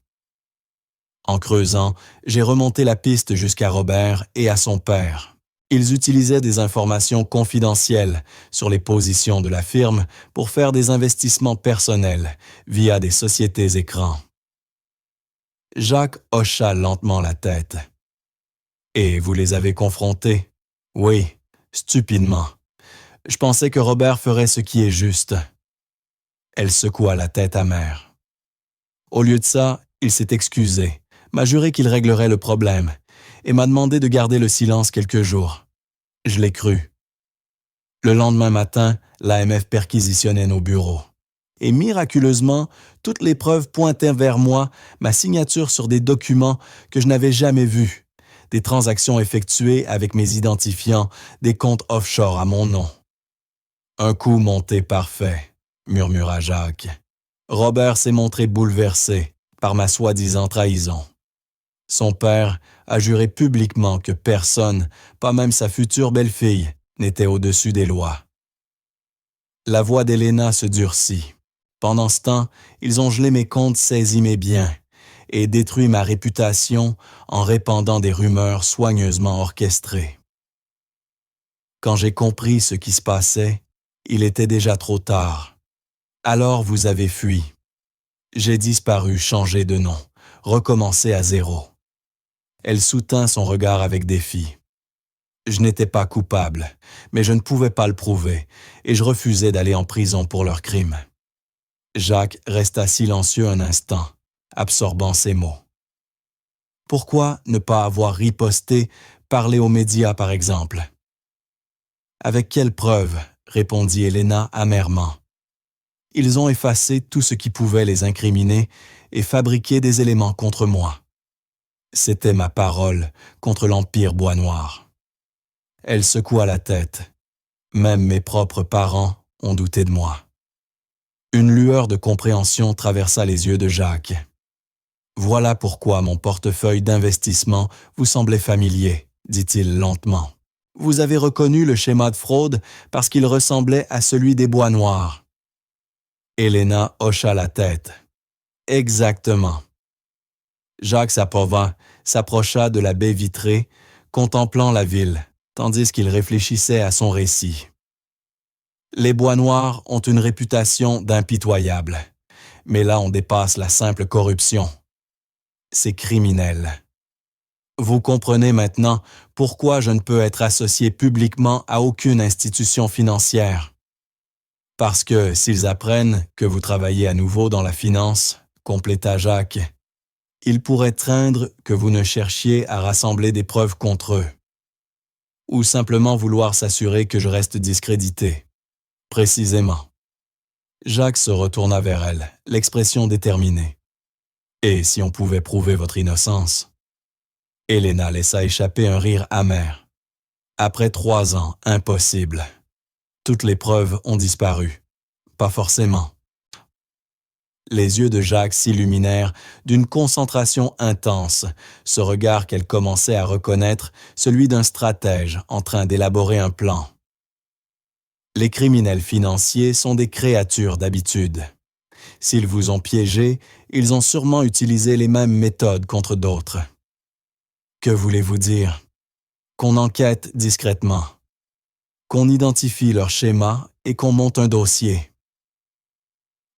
En creusant, j'ai remonté la piste jusqu'à Robert et à son père. Ils utilisaient des informations confidentielles sur les positions de la firme pour faire des investissements personnels via des sociétés écrans. Jacques hocha lentement la tête. « Et vous les avez confrontés? »« Oui, stupidement. Je pensais que Robert ferait ce qui est juste. » Elle secoua la tête amère. Au lieu de ça, il s'est excusé, m'a juré qu'il réglerait le problème et m'a demandé de garder le silence quelques jours. Je l'ai cru. Le lendemain matin, l'AMF perquisitionnait nos bureaux. Et miraculeusement, toutes les preuves pointaient vers moi, ma signature sur des documents que je n'avais jamais vus, des transactions effectuées avec mes identifiants, des comptes offshore à mon nom. Un coup monté parfait, murmura Jacques. Robert s'est montré bouleversé par ma soi-disant trahison. Son père a juré publiquement que personne, pas même sa future belle-fille, n'était au-dessus des lois. La voix d'Elena se durcit. Pendant ce temps, ils ont gelé mes comptes, saisi mes biens et détruit ma réputation en répandant des rumeurs soigneusement orchestrées. Quand j'ai compris ce qui se passait, il était déjà trop tard. Alors vous avez fui. J'ai disparu, changé de nom, recommencé à zéro. Elle soutint son regard avec défi. Je n'étais pas coupable, mais je ne pouvais pas le prouver, et je refusais d'aller en prison pour leurs crimes. Jacques resta silencieux un instant, absorbant ses mots. Pourquoi ne pas avoir riposté, parlé aux médias par exemple? Avec quelle preuve? Répondit Elena amèrement. Ils ont effacé tout ce qui pouvait les incriminer et fabriqué des éléments contre moi. C'était ma parole contre l'Empire Bois Noir. Elle secoua la tête. Même mes propres parents ont douté de moi. Une lueur de compréhension traversa les yeux de Jacques. Voilà pourquoi mon portefeuille d'investissement vous semblait familier, dit-il lentement. Vous avez reconnu le schéma de fraude parce qu'il ressemblait à celui des Bois Noirs. Elena hocha la tête. Exactement. Jacques s'approcha de la baie vitrée, contemplant la ville, tandis qu'il réfléchissait à son récit. Les Bois Noirs ont une réputation d'impitoyable, mais là on dépasse la simple corruption. C'est criminel. Vous comprenez maintenant pourquoi je ne peux être associé publiquement à aucune institution financière. Parce que s'ils apprennent que vous travaillez à nouveau dans la finance, compléta Jacques, ils pourraient craindre que vous ne cherchiez à rassembler des preuves contre eux. Ou simplement vouloir s'assurer que je reste discrédité. Précisément. Jacques se retourna vers elle, l'expression déterminée. Et si on pouvait prouver votre innocence? Elena laissa échapper un rire amer. Après 3 ans, impossible. Toutes les preuves ont disparu. Pas forcément. Les yeux de Jacques s'illuminèrent d'une concentration intense, ce regard qu'elle commençait à reconnaître, celui d'un stratège en train d'élaborer un plan. Les criminels financiers sont des créatures d'habitude. S'ils vous ont piégé, ils ont sûrement utilisé les mêmes méthodes contre d'autres. Que voulez-vous dire? Qu'on enquête discrètement, qu'on identifie leur schéma et qu'on monte un dossier.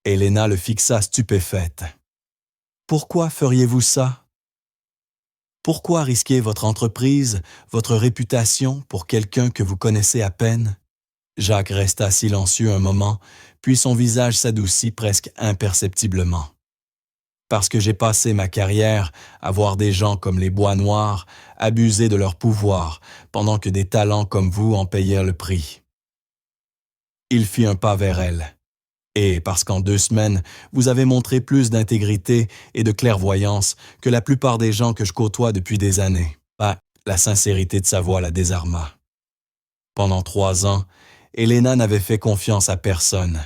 Elena le fixa stupéfaite. Pourquoi feriez-vous ça? Pourquoi risquer votre entreprise, votre réputation pour quelqu'un que vous connaissez à peine? Jacques resta silencieux un moment, puis son visage s'adoucit presque imperceptiblement. Parce que j'ai passé ma carrière à voir des gens comme les Bois Noirs abuser de leur pouvoir, pendant que des talents comme vous en payèrent le prix. Il fit un pas vers elle. Et parce qu'en 2 semaines, vous avez montré plus d'intégrité et de clairvoyance que la plupart des gens que je côtoie depuis des années. La sincérité de sa voix la désarma. Pendant 3 ans, Elena n'avait fait confiance à personne.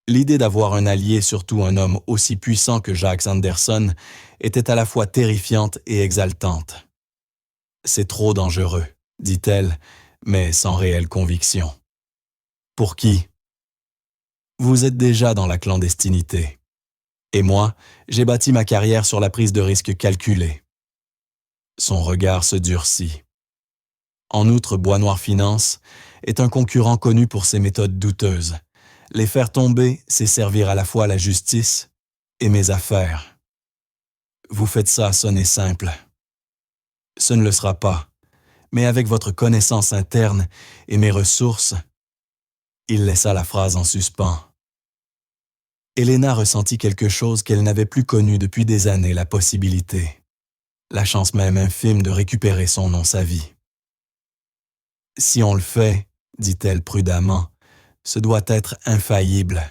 L'idée d'avoir un allié, surtout un homme aussi puissant que Jacques Sanderson, était à la fois terrifiante et exaltante. « C'est trop dangereux », dit-elle, mais sans réelle conviction. « Pour qui ? Vous êtes déjà dans la clandestinité. Et moi, j'ai bâti ma carrière sur la prise de risque calculée. » Son regard se durcit. En outre, Bois Noir Finance est un concurrent connu pour ses méthodes douteuses. Les faire tomber, c'est servir à la fois la justice et mes affaires. Vous faites ça sonner simple. Ce ne le sera pas, mais avec votre connaissance interne et mes ressources, il laissa la phrase en suspens. Elena ressentit quelque chose qu'elle n'avait plus connu depuis des années, la possibilité, la chance même infime de récupérer son nom, sa vie. « Si on le fait, dit-elle prudemment, ce doit être infaillible.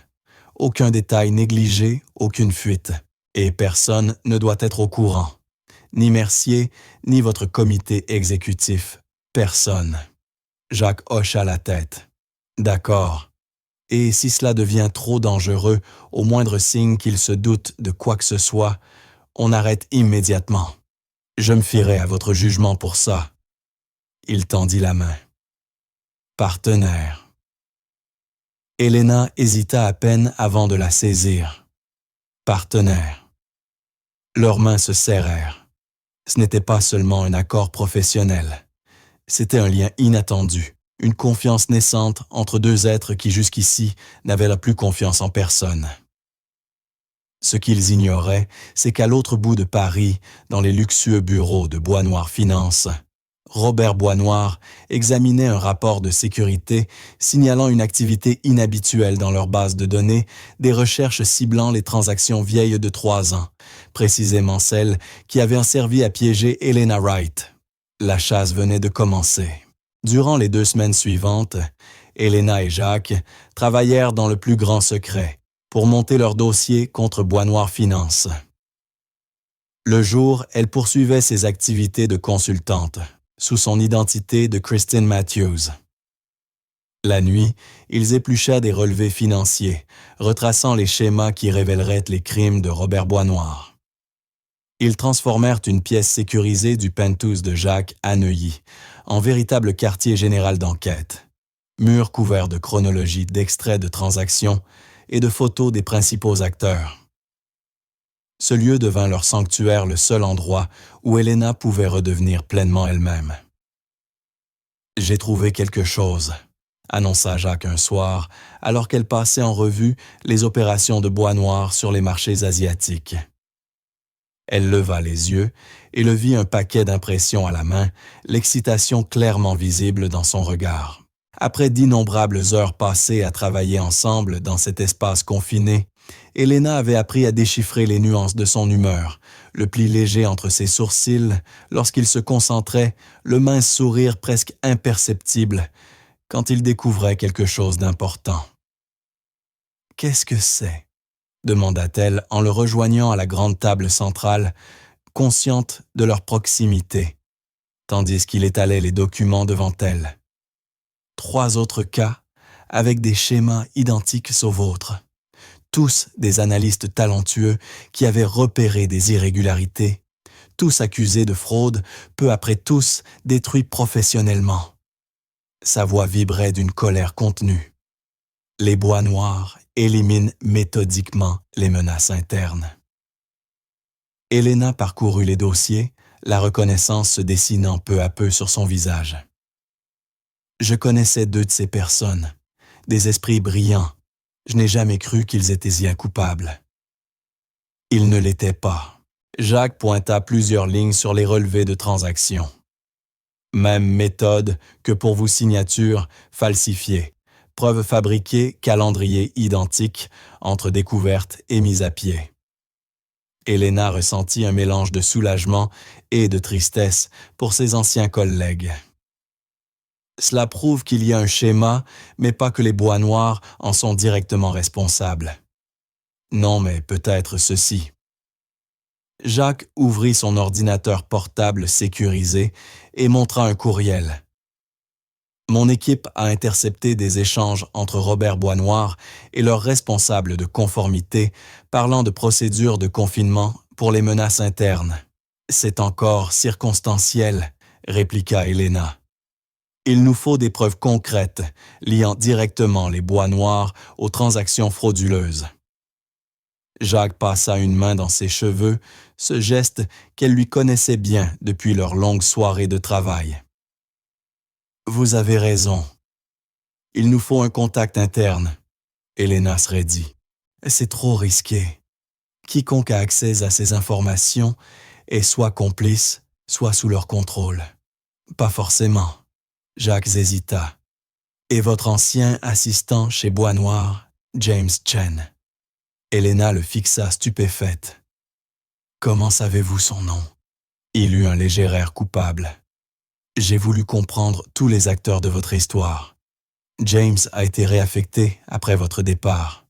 Aucun détail négligé, aucune fuite. Et personne ne doit être au courant. Ni Mercier, ni votre comité exécutif. Personne. » Jacques hocha la tête. « D'accord. Et si cela devient trop dangereux, au moindre signe qu'il se doute de quoi que ce soit, on arrête immédiatement. Je me fierai à votre jugement pour ça. » Il tendit la main. « Partenaire. » Elena hésita à peine avant de la saisir. Partenaire. Leurs mains se serrèrent. Ce n'était pas seulement un accord professionnel. C'était un lien inattendu, une confiance naissante entre deux êtres qui jusqu'ici n'avaient la plus confiance en personne. Ce qu'ils ignoraient, c'est qu'à l'autre bout de Paris, dans les luxueux bureaux de Bois Noir Finance, Robert Bois Noir examinait un rapport de sécurité signalant une activité inhabituelle dans leur base de données, des recherches ciblant les transactions vieilles de 3 ans, précisément celles qui avaient servi à piéger Elena Wright. La chasse venait de commencer. Durant les 2 semaines suivantes, Elena et Jacques travaillèrent dans le plus grand secret pour monter leur dossier contre Bois Noir Finance. Le jour, elle poursuivait ses activités de consultante, sous son identité de Christine Matthews. La nuit, ils épluchaient des relevés financiers, retraçant les schémas qui révéleraient les crimes de Robert Bois Noir. Ils transformèrent une pièce sécurisée du penthouse de Jacques à Neuilly, en véritable quartier général d'enquête. Murs couverts de chronologies d'extraits de transactions et de photos des principaux acteurs. Ce lieu devint leur sanctuaire, le seul endroit où Elena pouvait redevenir pleinement elle-même. « J'ai trouvé quelque chose », annonça Jacques un soir, alors qu'elle passait en revue les opérations de Bois Noir sur les marchés asiatiques. Elle leva les yeux et le vit un paquet d'impressions à la main, l'excitation clairement visible dans son regard. Après d'innombrables heures passées à travailler ensemble dans cet espace confiné, Elena avait appris à déchiffrer les nuances de son humeur, le pli léger entre ses sourcils lorsqu'il se concentrait, le mince sourire presque imperceptible quand il découvrait quelque chose d'important. « Qu'est-ce que c'est ?» demanda-t-elle en le rejoignant à la grande table centrale, consciente de leur proximité, tandis qu'il étalait les documents devant elle. 3 autres cas avec des schémas identiques aux vôtres. Tous des analystes talentueux qui avaient repéré des irrégularités, tous accusés de fraude, peu après tous détruits professionnellement. Sa voix vibrait d'une colère contenue. Les Bois Noirs éliminent méthodiquement les menaces internes. Elena parcourut les dossiers, la reconnaissance se dessinant peu à peu sur son visage. Je connaissais 2 de ces personnes, des esprits brillants. Je n'ai jamais cru qu'ils étaient incoupables. Ils ne l'étaient pas. Jacques pointa plusieurs lignes sur les relevés de transactions. Même méthode que pour vos signatures falsifiées, preuves fabriquées, calendrier identique entre découverte et mise à pied. Elena ressentit un mélange de soulagement et de tristesse pour ses anciens collègues. Cela prouve qu'il y a un schéma, mais pas que les Bois Noirs en sont directement responsables. Non, mais peut-être ceci. Jacques ouvrit son ordinateur portable sécurisé et montra un courriel. Mon équipe a intercepté des échanges entre Robert Boisnoir et leur responsable de conformité parlant de procédures de confinement pour les menaces internes. C'est encore circonstanciel, répliqua Helena. Il nous faut des preuves concrètes liant directement les Boisnoir aux transactions frauduleuses. Jacques passa une main dans ses cheveux, ce geste qu'elle lui connaissait bien depuis leur longue soirée de travail. Vous avez raison. Il nous faut un contact interne, Helena se raidit. C'est trop risqué. Quiconque a accès à ces informations est soit complice, soit sous leur contrôle. Pas forcément. Jacques hésita. Et votre ancien assistant chez Boisnoir, James Chen. Helena le fixa stupéfaite. Comment savez-vous son nom? Il eut un léger air coupable. J'ai voulu comprendre tous les acteurs de votre histoire. James a été réaffecté après votre départ.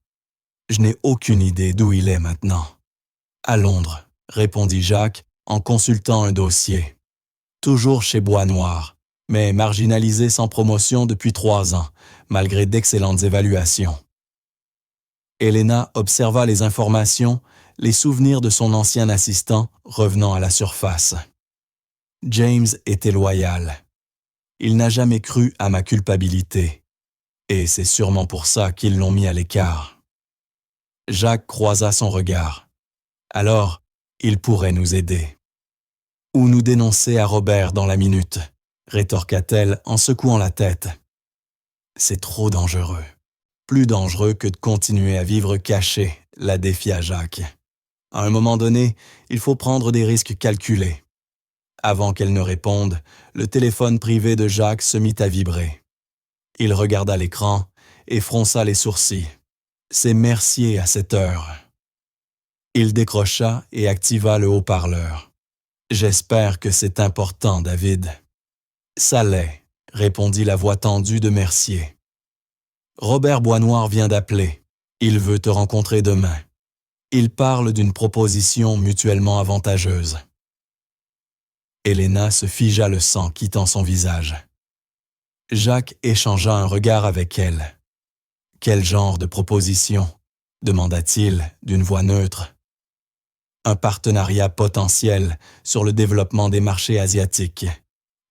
Je n'ai aucune idée d'où il est maintenant. À Londres, répondit Jacques en consultant un dossier. Toujours chez Boisnoir, mais marginalisé sans promotion depuis 3 ans, malgré d'excellentes évaluations. Helena observa les informations, les souvenirs de son ancien assistant revenant à la surface. James était loyal. Il n'a jamais cru à ma culpabilité. Et c'est sûrement pour ça qu'ils l'ont mis à l'écart. Jacques croisa son regard. Alors, il pourrait nous aider. Ou nous dénoncer à Robert dans la minute, rétorqua-t-elle en secouant la tête. C'est trop dangereux. Plus dangereux que de continuer à vivre caché, la défia Jacques. À un moment donné, il faut prendre des risques calculés. Avant qu'elle ne réponde, le téléphone privé de Jacques se mit à vibrer. Il regarda l'écran et fronça les sourcils. C'est Mercier à cette heure. Il décrocha et activa le haut-parleur. J'espère que c'est important, David. Ça l'est, répondit la voix tendue de Mercier. Robert Boisnoir vient d'appeler. Il veut te rencontrer demain. Il parle d'une proposition mutuellement avantageuse. Helena se figea le sang quittant son visage. Jacques échangea un regard avec elle. « Quel genre de proposition ?» demanda-t-il d'une voix neutre. « Un partenariat potentiel sur le développement des marchés asiatiques.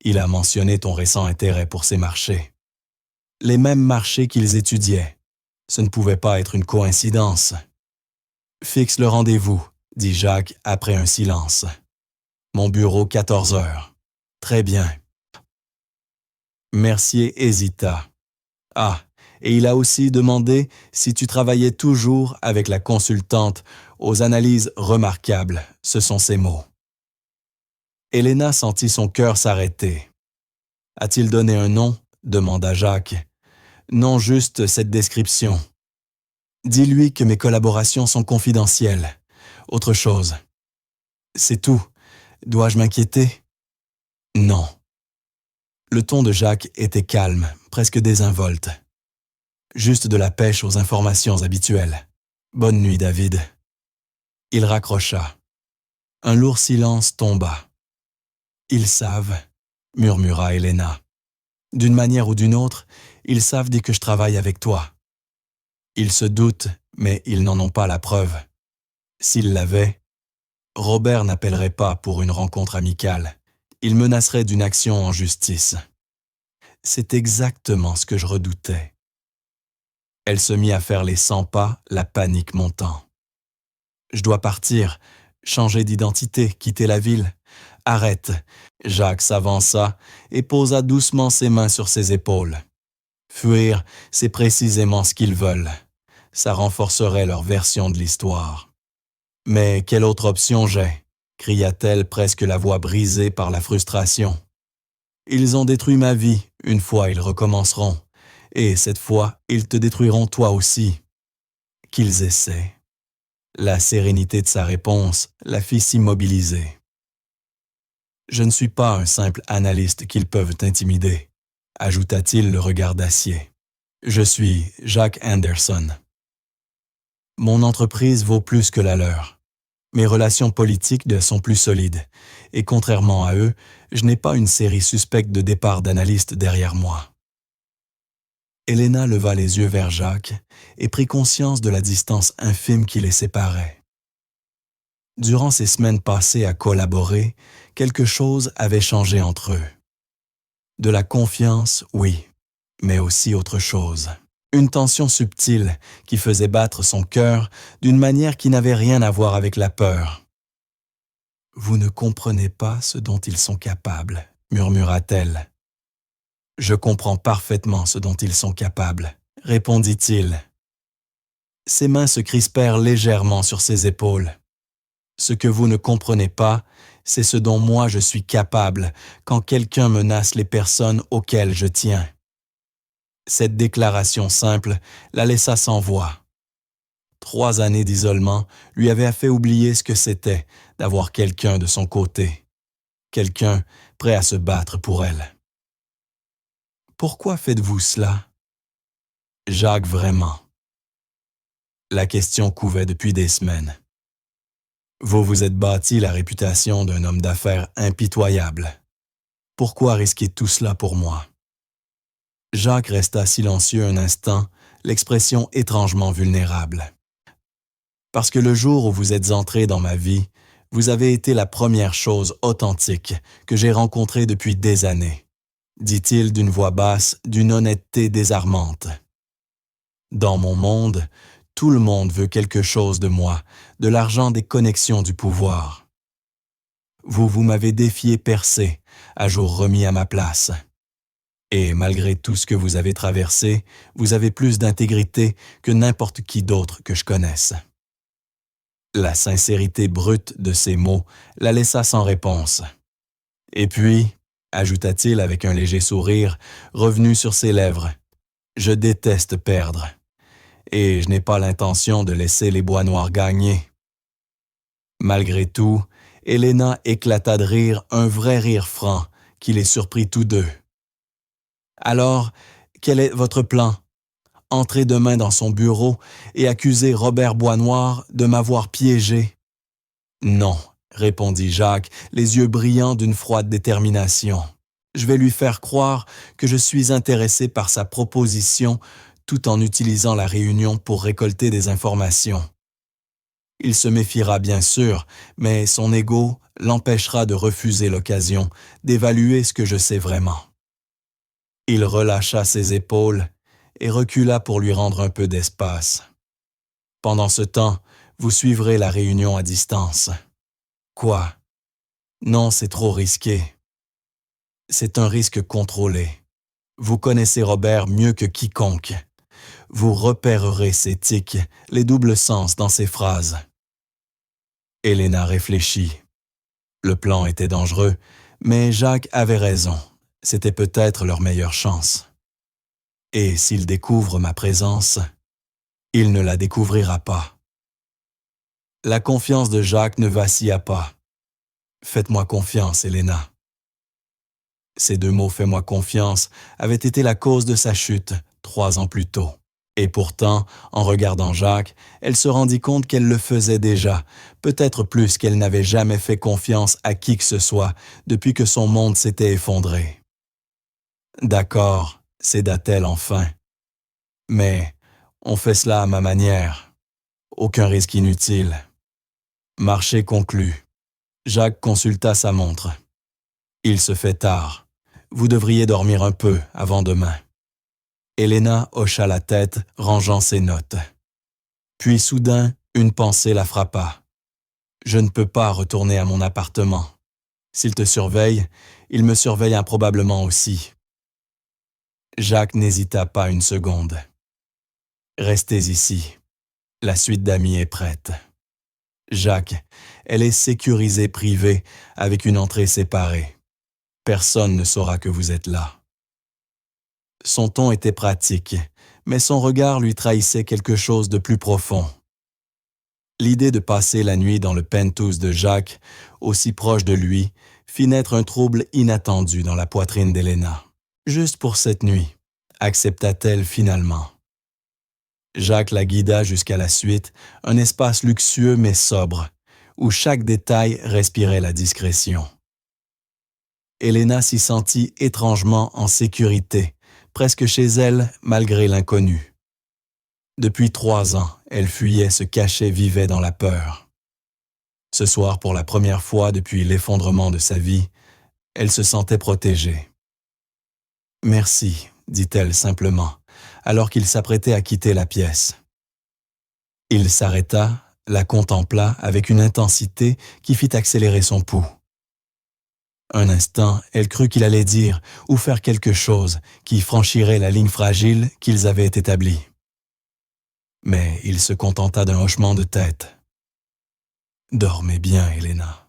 Il a mentionné ton récent intérêt pour ces marchés. Les mêmes marchés qu'ils étudiaient. Ce ne pouvait pas être une coïncidence. »« Fixe le rendez-vous, » dit Jacques après un silence. « Mon bureau 14 heures. Très bien. » Mercier hésita. « Ah, et il a aussi demandé si tu travaillais toujours avec la consultante aux analyses remarquables, ce sont ses mots. » Helena sentit son cœur s'arrêter. « A-t-il donné un nom ?» demanda Jacques. « Non, juste cette description. Dis-lui que mes collaborations sont confidentielles. Autre chose. » « C'est tout. Dois-je m'inquiéter ?»« Non. » Le ton de Jacques était calme, presque désinvolte. Juste de la pêche aux informations habituelles. Bonne nuit, David. Il raccrocha. Un lourd silence tomba. Ils savent, murmura Helena. D'une manière ou d'une autre, ils savent dès que je travaille avec toi. Ils se doutent, mais ils n'en ont pas la preuve. S'ils l'avaient, Robert n'appellerait pas pour une rencontre amicale. Il menacerait d'une action en justice. C'est exactement ce que je redoutais. Elle se mit à faire les 100 pas, la panique montant. Je dois partir, changer d'identité, quitter la ville. Arrête. Jacques s'avança et posa doucement ses mains sur ses épaules. Fuir, c'est précisément ce qu'ils veulent. Ça renforcerait leur version de l'histoire. Mais quelle autre option j'ai ? Cria-t-elle presque la voix brisée par la frustration. Ils ont détruit ma vie, une fois ils recommenceront. Et cette fois, ils te détruiront toi aussi. Qu'ils essaient. La sérénité de sa réponse la fit s'immobiliser. Je ne suis pas un simple analyste qu'ils peuvent intimider, ajouta-t-il le regard d'acier. Je suis Jacques Anderson. Mon entreprise vaut plus que la leur. Mes relations politiques sont plus solides, et contrairement à eux, je n'ai pas une série suspecte de départ d'analystes derrière moi. Helena leva les yeux vers Jacques et prit conscience de la distance infime qui les séparait. Durant ces semaines passées à collaborer, quelque chose avait changé entre eux. De la confiance, oui, mais aussi autre chose. Une tension subtile qui faisait battre son cœur d'une manière qui n'avait rien à voir avec la peur. « Vous ne comprenez pas ce dont ils sont capables, » murmura-t-elle. « Je comprends parfaitement ce dont ils sont capables, » répondit-il. Ses mains se crispèrent légèrement sur ses épaules. « Ce que vous ne comprenez pas, c'est ce dont moi je suis capable quand quelqu'un menace les personnes auxquelles je tiens. » Cette déclaration simple la laissa sans voix. 3 années d'isolement lui avaient fait oublier ce que c'était d'avoir quelqu'un de son côté, quelqu'un prêt à se battre pour elle. « Pourquoi faites-vous cela? » Jacques, vraiment. La question couvait depuis des semaines. Vous vous êtes bâti la réputation d'un homme d'affaires impitoyable. Pourquoi risquer tout cela pour moi? Jacques resta silencieux un instant, l'expression étrangement vulnérable. Parce que le jour où vous êtes entré dans ma vie, vous avez été la première chose authentique que j'ai rencontrée depuis des années, dit-il d'une voix basse, d'une honnêteté désarmante. Dans mon monde, tout le monde veut quelque chose de moi, de l'argent, des connexions, du pouvoir. Vous m'avez défié percé, à jour remis à ma place. Et malgré tout ce que vous avez traversé, vous avez plus d'intégrité que n'importe qui d'autre que je connaisse. La sincérité brute de ces mots la laissa sans réponse. Et puis, ajouta-t-il avec un léger sourire, revenu sur ses lèvres, « Je déteste perdre. Et je n'ai pas l'intention de laisser les bois noirs gagner. » Malgré tout, Helena éclata de rire, un vrai rire franc, qui les surprit tous deux. « Alors, quel est votre plan? Entrer demain dans son bureau et accuser Robert Boisnoir de m'avoir piégé? » « Non, » répondit Jacques, les yeux brillants d'une froide détermination. « Je vais lui faire croire que je suis intéressé par sa proposition tout en utilisant la réunion pour récolter des informations. Il se méfiera bien sûr, mais son ego l'empêchera de refuser l'occasion d'évaluer ce que je sais vraiment. » Il relâcha ses épaules et recula pour lui rendre un peu d'espace. « Pendant ce temps, vous suivrez la réunion à distance. » « Quoi? Non, c'est trop risqué. » « C'est un risque contrôlé. Vous connaissez Robert mieux que quiconque. Vous repérerez ses tics, les doubles sens dans ses phrases. » Helena réfléchit. Le plan était dangereux, mais Jacques avait raison. C'était peut-être leur meilleure chance. Et s'il découvre ma présence, il ne la découvrira pas. La confiance de Jacques ne vacilla pas. « Faites-moi confiance, Helena. » Ces 2 mots « fais-moi confiance » avaient été la cause de sa chute 3 ans plus tôt. Et pourtant, en regardant Jacques, elle se rendit compte qu'elle le faisait déjà, peut-être plus qu'elle n'avait jamais fait confiance à qui que ce soit depuis que son monde s'était effondré. « D'accord, » céda-t-elle enfin. « Mais on fait cela à ma manière. Aucun risque inutile. » Marché conclu. Jacques consulta sa montre. « Il se fait tard. Vous devriez dormir un peu avant demain. » Helena hocha la tête, rangeant ses notes. Puis soudain, une pensée la frappa. « Je ne peux pas retourner à mon appartement. S'il te surveille, il me surveille improbablement aussi. » Jacques n'hésita pas une seconde. « Restez ici. La suite d'amis est prête. » « Jacques, elle est sécurisée privée avec une entrée séparée. Personne ne saura que vous êtes là. » Son ton était pratique, mais son regard lui trahissait quelque chose de plus profond. L'idée de passer la nuit dans le penthouse de Jacques, aussi proche de lui, fit naître un trouble inattendu dans la poitrine d'Helena. Juste pour cette nuit, accepta-t-elle finalement. Jacques la guida jusqu'à la suite, un espace luxueux mais sobre, où chaque détail respirait la discrétion. Helena s'y sentit étrangement en sécurité, presque chez elle malgré l'inconnu. Depuis 3 ans, elle fuyait, se cachait, vivait dans la peur. Ce soir, pour la première fois depuis l'effondrement de sa vie, elle se sentait protégée. « Merci », dit-elle simplement, alors qu'il s'apprêtait à quitter la pièce. Il s'arrêta, la contempla avec une intensité qui fit accélérer son pouls. Un instant, elle crut qu'il allait dire ou faire quelque chose qui franchirait la ligne fragile qu'ils avaient établie. Mais il se contenta d'un hochement de tête. « Dormez bien, Helena. »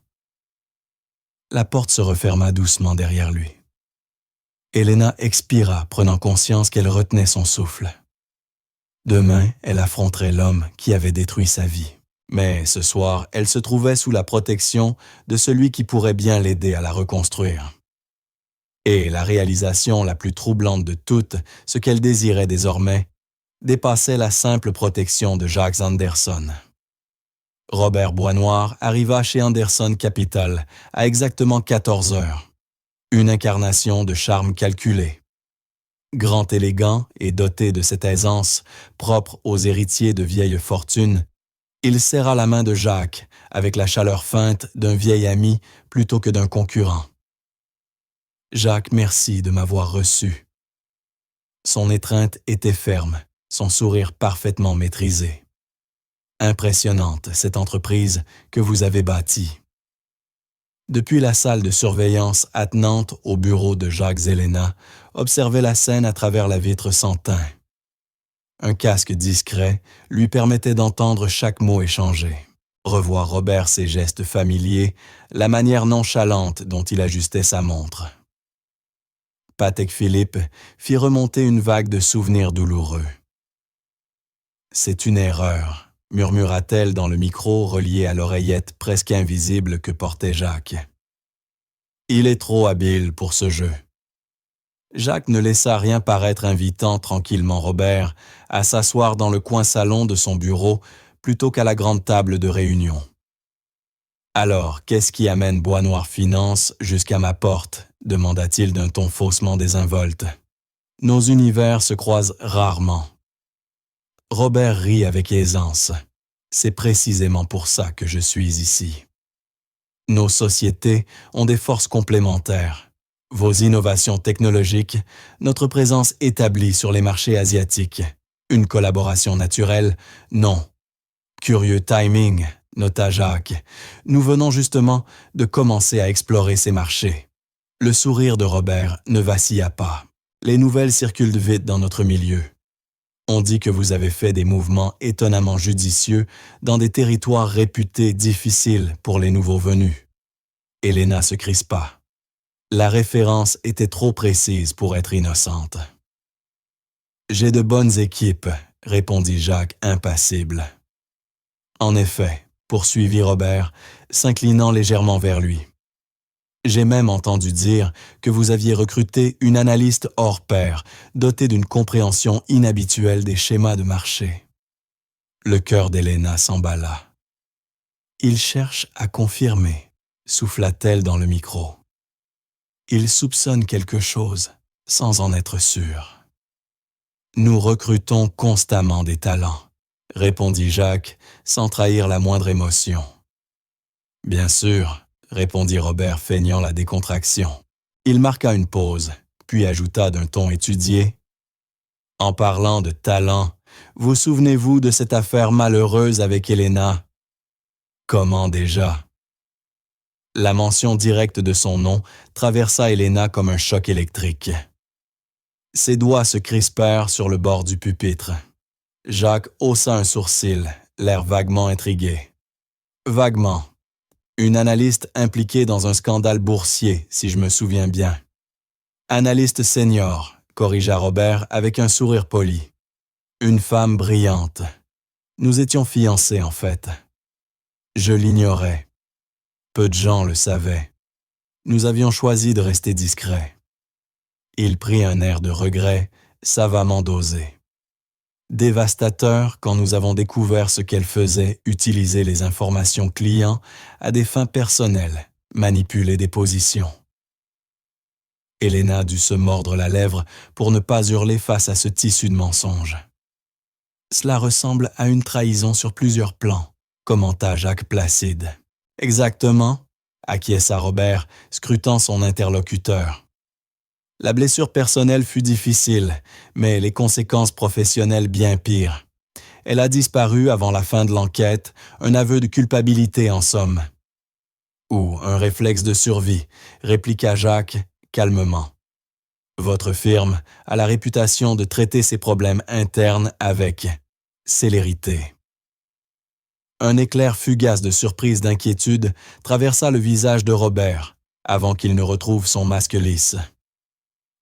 La porte se referma doucement derrière lui. Helena expira, prenant conscience qu'elle retenait son souffle. Demain, elle affronterait l'homme qui avait détruit sa vie. Mais ce soir, elle se trouvait sous la protection de celui qui pourrait bien l'aider à la reconstruire. Et la réalisation la plus troublante de toutes, ce qu'elle désirait désormais, dépassait la simple protection de Jacques Anderson. Robert Boisnoir arriva chez Anderson Capital à exactement 14 heures. Une incarnation de charme calculé. Grand élégant et doté de cette aisance propre aux héritiers de vieilles fortunes, il serra la main de Jacques avec la chaleur feinte d'un vieil ami plutôt que d'un concurrent. « Jacques, merci de m'avoir reçu. » Son étreinte était ferme, son sourire parfaitement maîtrisé. Impressionnante, cette entreprise que vous avez bâtie. Depuis la salle de surveillance attenante au bureau de Jacques Helena, observait la scène à travers la vitre sans teint. Un casque discret lui permettait d'entendre chaque mot échangé. Revoir Robert ses gestes familiers, la manière nonchalante dont il ajustait sa montre. Patek Philippe fit remonter une vague de souvenirs douloureux. « C'est une erreur », murmura-t-elle dans le micro relié à l'oreillette presque invisible que portait Jacques. « Il est trop habile pour ce jeu. » Jacques ne laissa rien paraître invitant tranquillement Robert à s'asseoir dans le coin salon de son bureau plutôt qu'à la grande table de réunion. « Alors, qu'est-ce qui amène Boisnoir Finance jusqu'à ma porte ?» demanda-t-il d'un ton faussement désinvolte. « Nos univers se croisent rarement. » Robert rit avec aisance. « C'est précisément pour ça que je suis ici. Nos sociétés ont des forces complémentaires. Vos innovations technologiques, notre présence établie sur les marchés asiatiques. Une collaboration naturelle? Non. Curieux timing, nota Jacques. Nous venons justement de commencer à explorer ces marchés. » Le sourire de Robert ne vacilla pas. Les nouvelles circulent vite dans notre milieu. On dit que vous avez fait des mouvements étonnamment judicieux dans des territoires réputés difficiles pour les nouveaux venus. Helena se crispa. La référence était trop précise pour être innocente. « J'ai de bonnes équipes, » répondit Jacques impassible. « En effet, » poursuivit Robert, s'inclinant légèrement vers lui. « J'ai même entendu dire que vous aviez recruté une analyste hors pair, dotée d'une compréhension inhabituelle des schémas de marché. » Le cœur d'Helena s'emballa. « Il cherche à confirmer, » souffla-t-elle dans le micro. « Il soupçonne quelque chose, sans en être sûr. » « Nous recrutons constamment des talents, » répondit Jacques, sans trahir la moindre émotion. « Bien sûr, » répondit Robert feignant la décontraction. Il marqua une pause, puis ajouta d'un ton étudié. « En parlant de talent, vous souvenez-vous de cette affaire malheureuse avec Helena? » « Comment déjà ?» La mention directe de son nom traversa Helena comme un choc électrique. Ses doigts se crispèrent sur le bord du pupitre. Jacques haussa un sourcil, l'air vaguement intrigué. « Vaguement. Une analyste impliquée dans un scandale boursier, si je me souviens bien. »« Analyste senior », corrigea Robert avec un sourire poli. « Une femme brillante. Nous étions fiancés, en fait. Je l'ignorais. Peu de gens le savaient. Nous avions choisi de rester discrets. » Il prit un air de regret, savamment dosé. Dévastateur quand nous avons découvert ce qu'elle faisait, utiliser les informations clients à des fins personnelles, manipuler des positions. Elena dut se mordre la lèvre pour ne pas hurler face à ce tissu de mensonges. Cela ressemble à une trahison sur plusieurs plans, commenta Jacques placide. Exactement, acquiesça Robert, scrutant son interlocuteur. La blessure personnelle fut difficile, mais les conséquences professionnelles bien pires. Elle a disparu avant la fin de l'enquête, un aveu de culpabilité en somme. Ou un réflexe de survie, répliqua Jacques calmement. Votre firme a la réputation de traiter ses problèmes internes avec célérité. Un éclair fugace de surprise d'inquiétude traversa le visage de Robert avant qu'il ne retrouve son masque lisse.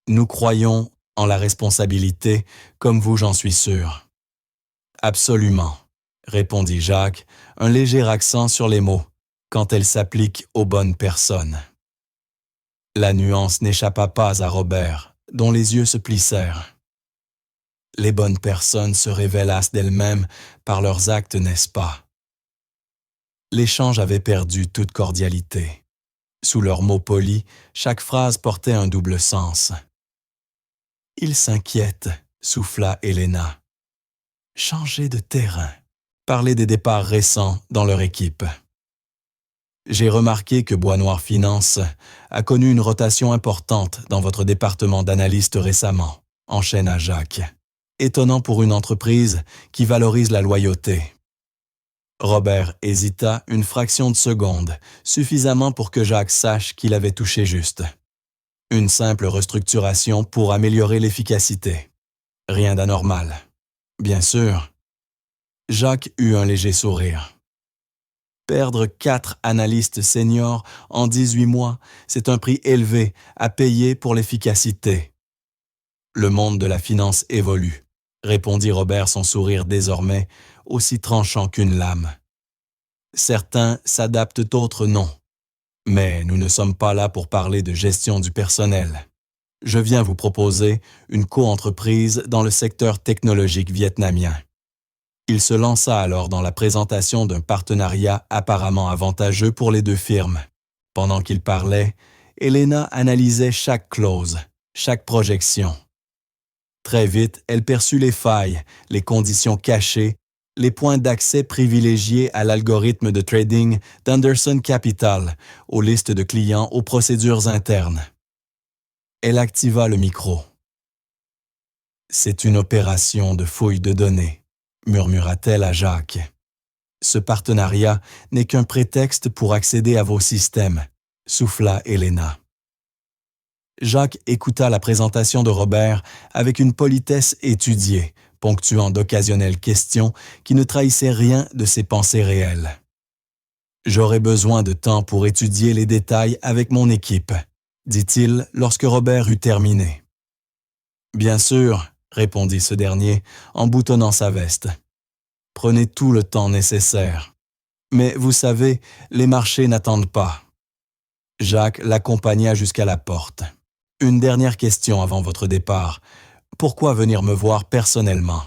Nous croyons en la responsabilité, comme vous, j'en suis sûr. Absolument, répondit Jacques, un léger accent sur les mots, quand elle s'applique aux bonnes personnes. La nuance n'échappa pas à Robert, dont les yeux se plissèrent. Les bonnes personnes se révélassent d'elles-mêmes par leurs actes, n'est-ce pas? L'échange avait perdu toute cordialité. Sous leurs mots polis, chaque phrase portait un double sens. « Il s'inquiète », souffla Elena. « Changer de terrain. » Parler des départs récents dans leur équipe. J'ai remarqué que Bois Noir Finance a connu une rotation importante dans votre département d'analyste récemment, enchaîna Jacques. Étonnant pour une entreprise qui valorise la loyauté. Robert hésita une fraction de seconde, suffisamment pour que Jacques sache qu'il avait touché juste. Une simple restructuration pour améliorer l'efficacité. Rien d'anormal. Bien sûr. Jacques eut un léger sourire. Perdre 4 analystes seniors en 18 mois, c'est un prix élevé à payer pour l'efficacité. Le monde de la finance évolue, répondit Robert, son sourire désormais aussi tranchant qu'une lame. Certains s'adaptent, d'autres non. Mais nous ne sommes pas là pour parler de gestion du personnel. Je viens vous proposer une co-entreprise dans le secteur technologique vietnamien. Il se lança alors dans la présentation d'un partenariat apparemment avantageux pour les deux firmes. Pendant qu'il parlait, Elena analysait chaque clause, chaque projection. Très vite, elle perçut les failles, les conditions cachées, les points d'accès privilégiés à l'algorithme de trading d'Anderson Capital, aux listes de clients, aux procédures internes. Elle activa le micro. « C'est une opération de fouille de données », murmura-t-elle à Jacques. « Ce partenariat n'est qu'un prétexte pour accéder à vos systèmes », souffla Elena. Jacques écouta la présentation de Robert avec une politesse étudiée, ponctuant d'occasionnelles questions qui ne trahissaient rien de ses pensées réelles. « J'aurai besoin de temps pour étudier les détails avec mon équipe », dit-il lorsque Robert eut terminé. « Bien sûr, » répondit ce dernier en boutonnant sa veste. « Prenez tout le temps nécessaire. Mais vous savez, les marchés n'attendent pas. » Jacques l'accompagna jusqu'à la porte. « Une dernière question avant votre départ. Pourquoi venir me voir personnellement? »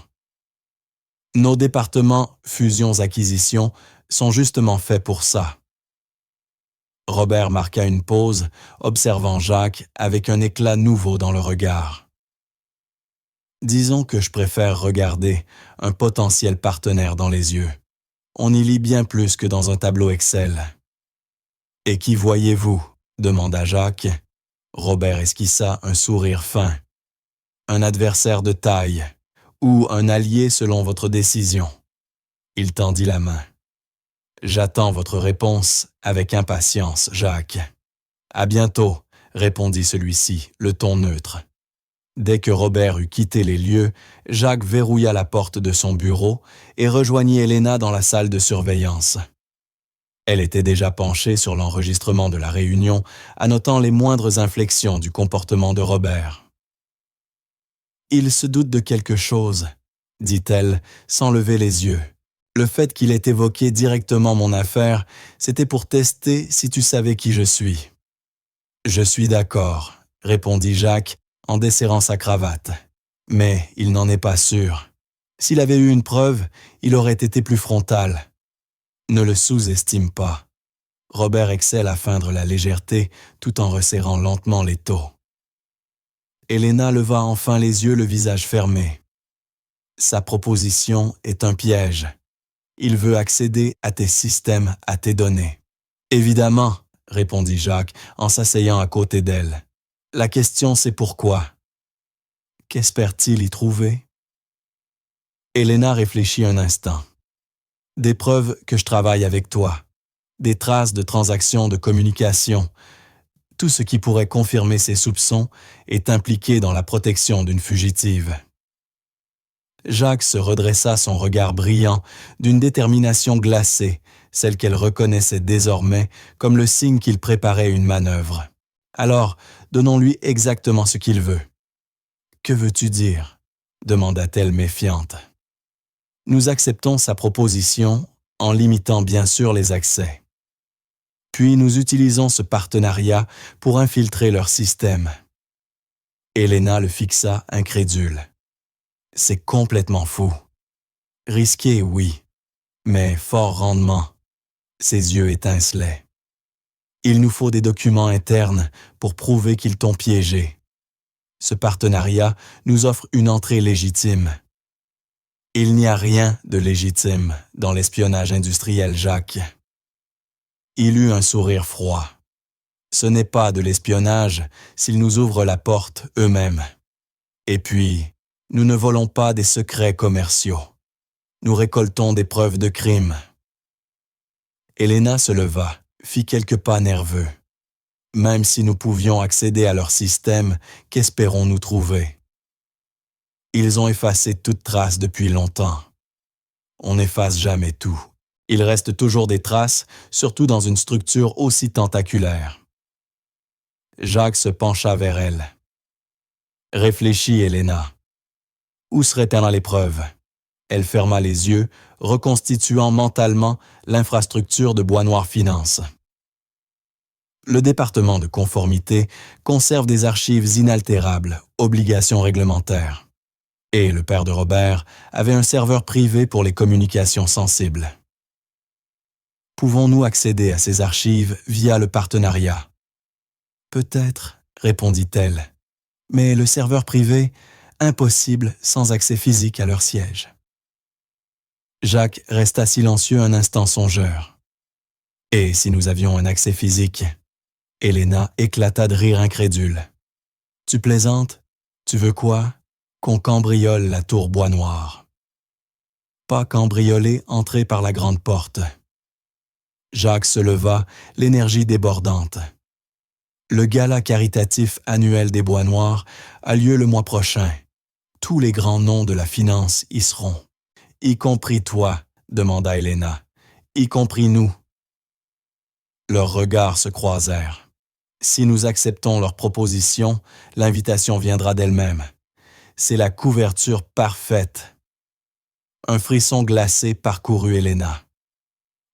Nos départements fusions-acquisitions sont justement faits pour ça. Robert marqua une pause, observant Jacques avec un éclat nouveau dans le regard. Disons que je préfère regarder un potentiel partenaire dans les yeux. On y lit bien plus que dans un tableau Excel. « Et qui voyez-vous » demanda Jacques. Robert esquissa un sourire fin. « Un adversaire de taille ou un allié selon votre décision. » Il tendit la main. « J'attends votre réponse avec impatience, Jacques. »« À bientôt » répondit celui-ci, le ton neutre. Dès que Robert eut quitté les lieux, Jacques verrouilla la porte de son bureau et rejoignit Elena dans la salle de surveillance. Elle était déjà penchée sur l'enregistrement de la réunion, annotant les moindres inflexions du comportement de Robert. « Il se doute de quelque chose, » dit-elle sans lever les yeux. « Le fait qu'il ait évoqué directement mon affaire, c'était pour tester si tu savais qui je suis. »« Je suis d'accord, » répondit Jacques en desserrant sa cravate. « Mais il n'en est pas sûr. S'il avait eu une preuve, il aurait été plus frontal. Ne le sous-estime pas. Robert excelle à feindre la légèreté tout en resserrant lentement les taux. Helena leva enfin les yeux, le visage fermé. Sa proposition est un piège. Il veut accéder à tes systèmes, à tes données. Évidemment, répondit Jacques en s'asseyant à côté d'elle. La question c'est pourquoi. Qu'espère-t-il y trouver? Helena réfléchit un instant. Des preuves que je travaille avec toi, des traces de transactions de communication, tout ce qui pourrait confirmer ses soupçons est impliqué dans la protection d'une fugitive. Jacques se redressa, son regard brillant, d'une détermination glacée, celle qu'elle reconnaissait désormais comme le signe qu'il préparait une manœuvre. Alors, donnons-lui exactement ce qu'il veut. « Que veux-tu dire ?» demanda-t-elle méfiante. Nous acceptons sa proposition en limitant bien sûr les accès. Puis nous utilisons ce partenariat pour infiltrer leur système. Helena le fixa incrédule. C'est complètement fou. Risqué, oui, mais fort rendement. Ses yeux étincelaient. Il nous faut des documents internes pour prouver qu'ils t'ont piégé. Ce partenariat nous offre une entrée légitime. Il n'y a rien de légitime dans l'espionnage industriel, Jacques. Il eut un sourire froid. Ce n'est pas de l'espionnage s'ils nous ouvrent la porte eux-mêmes. Et puis, nous ne volons pas des secrets commerciaux. Nous récoltons des preuves de crime. Helena se leva, fit quelques pas nerveux. Même si nous pouvions accéder à leur système, qu'espérons-nous trouver? Ils ont effacé toute trace depuis longtemps. On n'efface jamais tout. Il reste toujours des traces, surtout dans une structure aussi tentaculaire. Jacques se pencha vers elle. Réfléchis, Helena. Où serait-elle l'épreuve? Elle ferma les yeux, reconstituant mentalement l'infrastructure de Bois Noir Finance. Le département de conformité conserve des archives inaltérables, obligations réglementaires. Et le père de Robert avait un serveur privé pour les communications sensibles. Pouvons-nous accéder à ces archives via le partenariat? Peut-être, répondit-elle, mais le serveur privé, impossible sans accès physique à leur siège. Jacques resta silencieux un instant songeur. Et si nous avions un accès physique? Helena éclata de rire incrédule. Tu plaisantes? Tu veux quoi? Qu'on cambriole la tour Bois Noir. Pas cambrioler, entrer par la grande porte. Jacques se leva, l'énergie débordante. Le gala caritatif annuel des Bois Noirs a lieu le mois prochain. Tous les grands noms de la finance y seront. Y compris toi, demanda Helena. Y compris nous. Leurs regards se croisèrent. Si nous acceptons leur proposition, l'invitation viendra d'elle-même. C'est la couverture parfaite. Un frisson glacé parcourut Helena.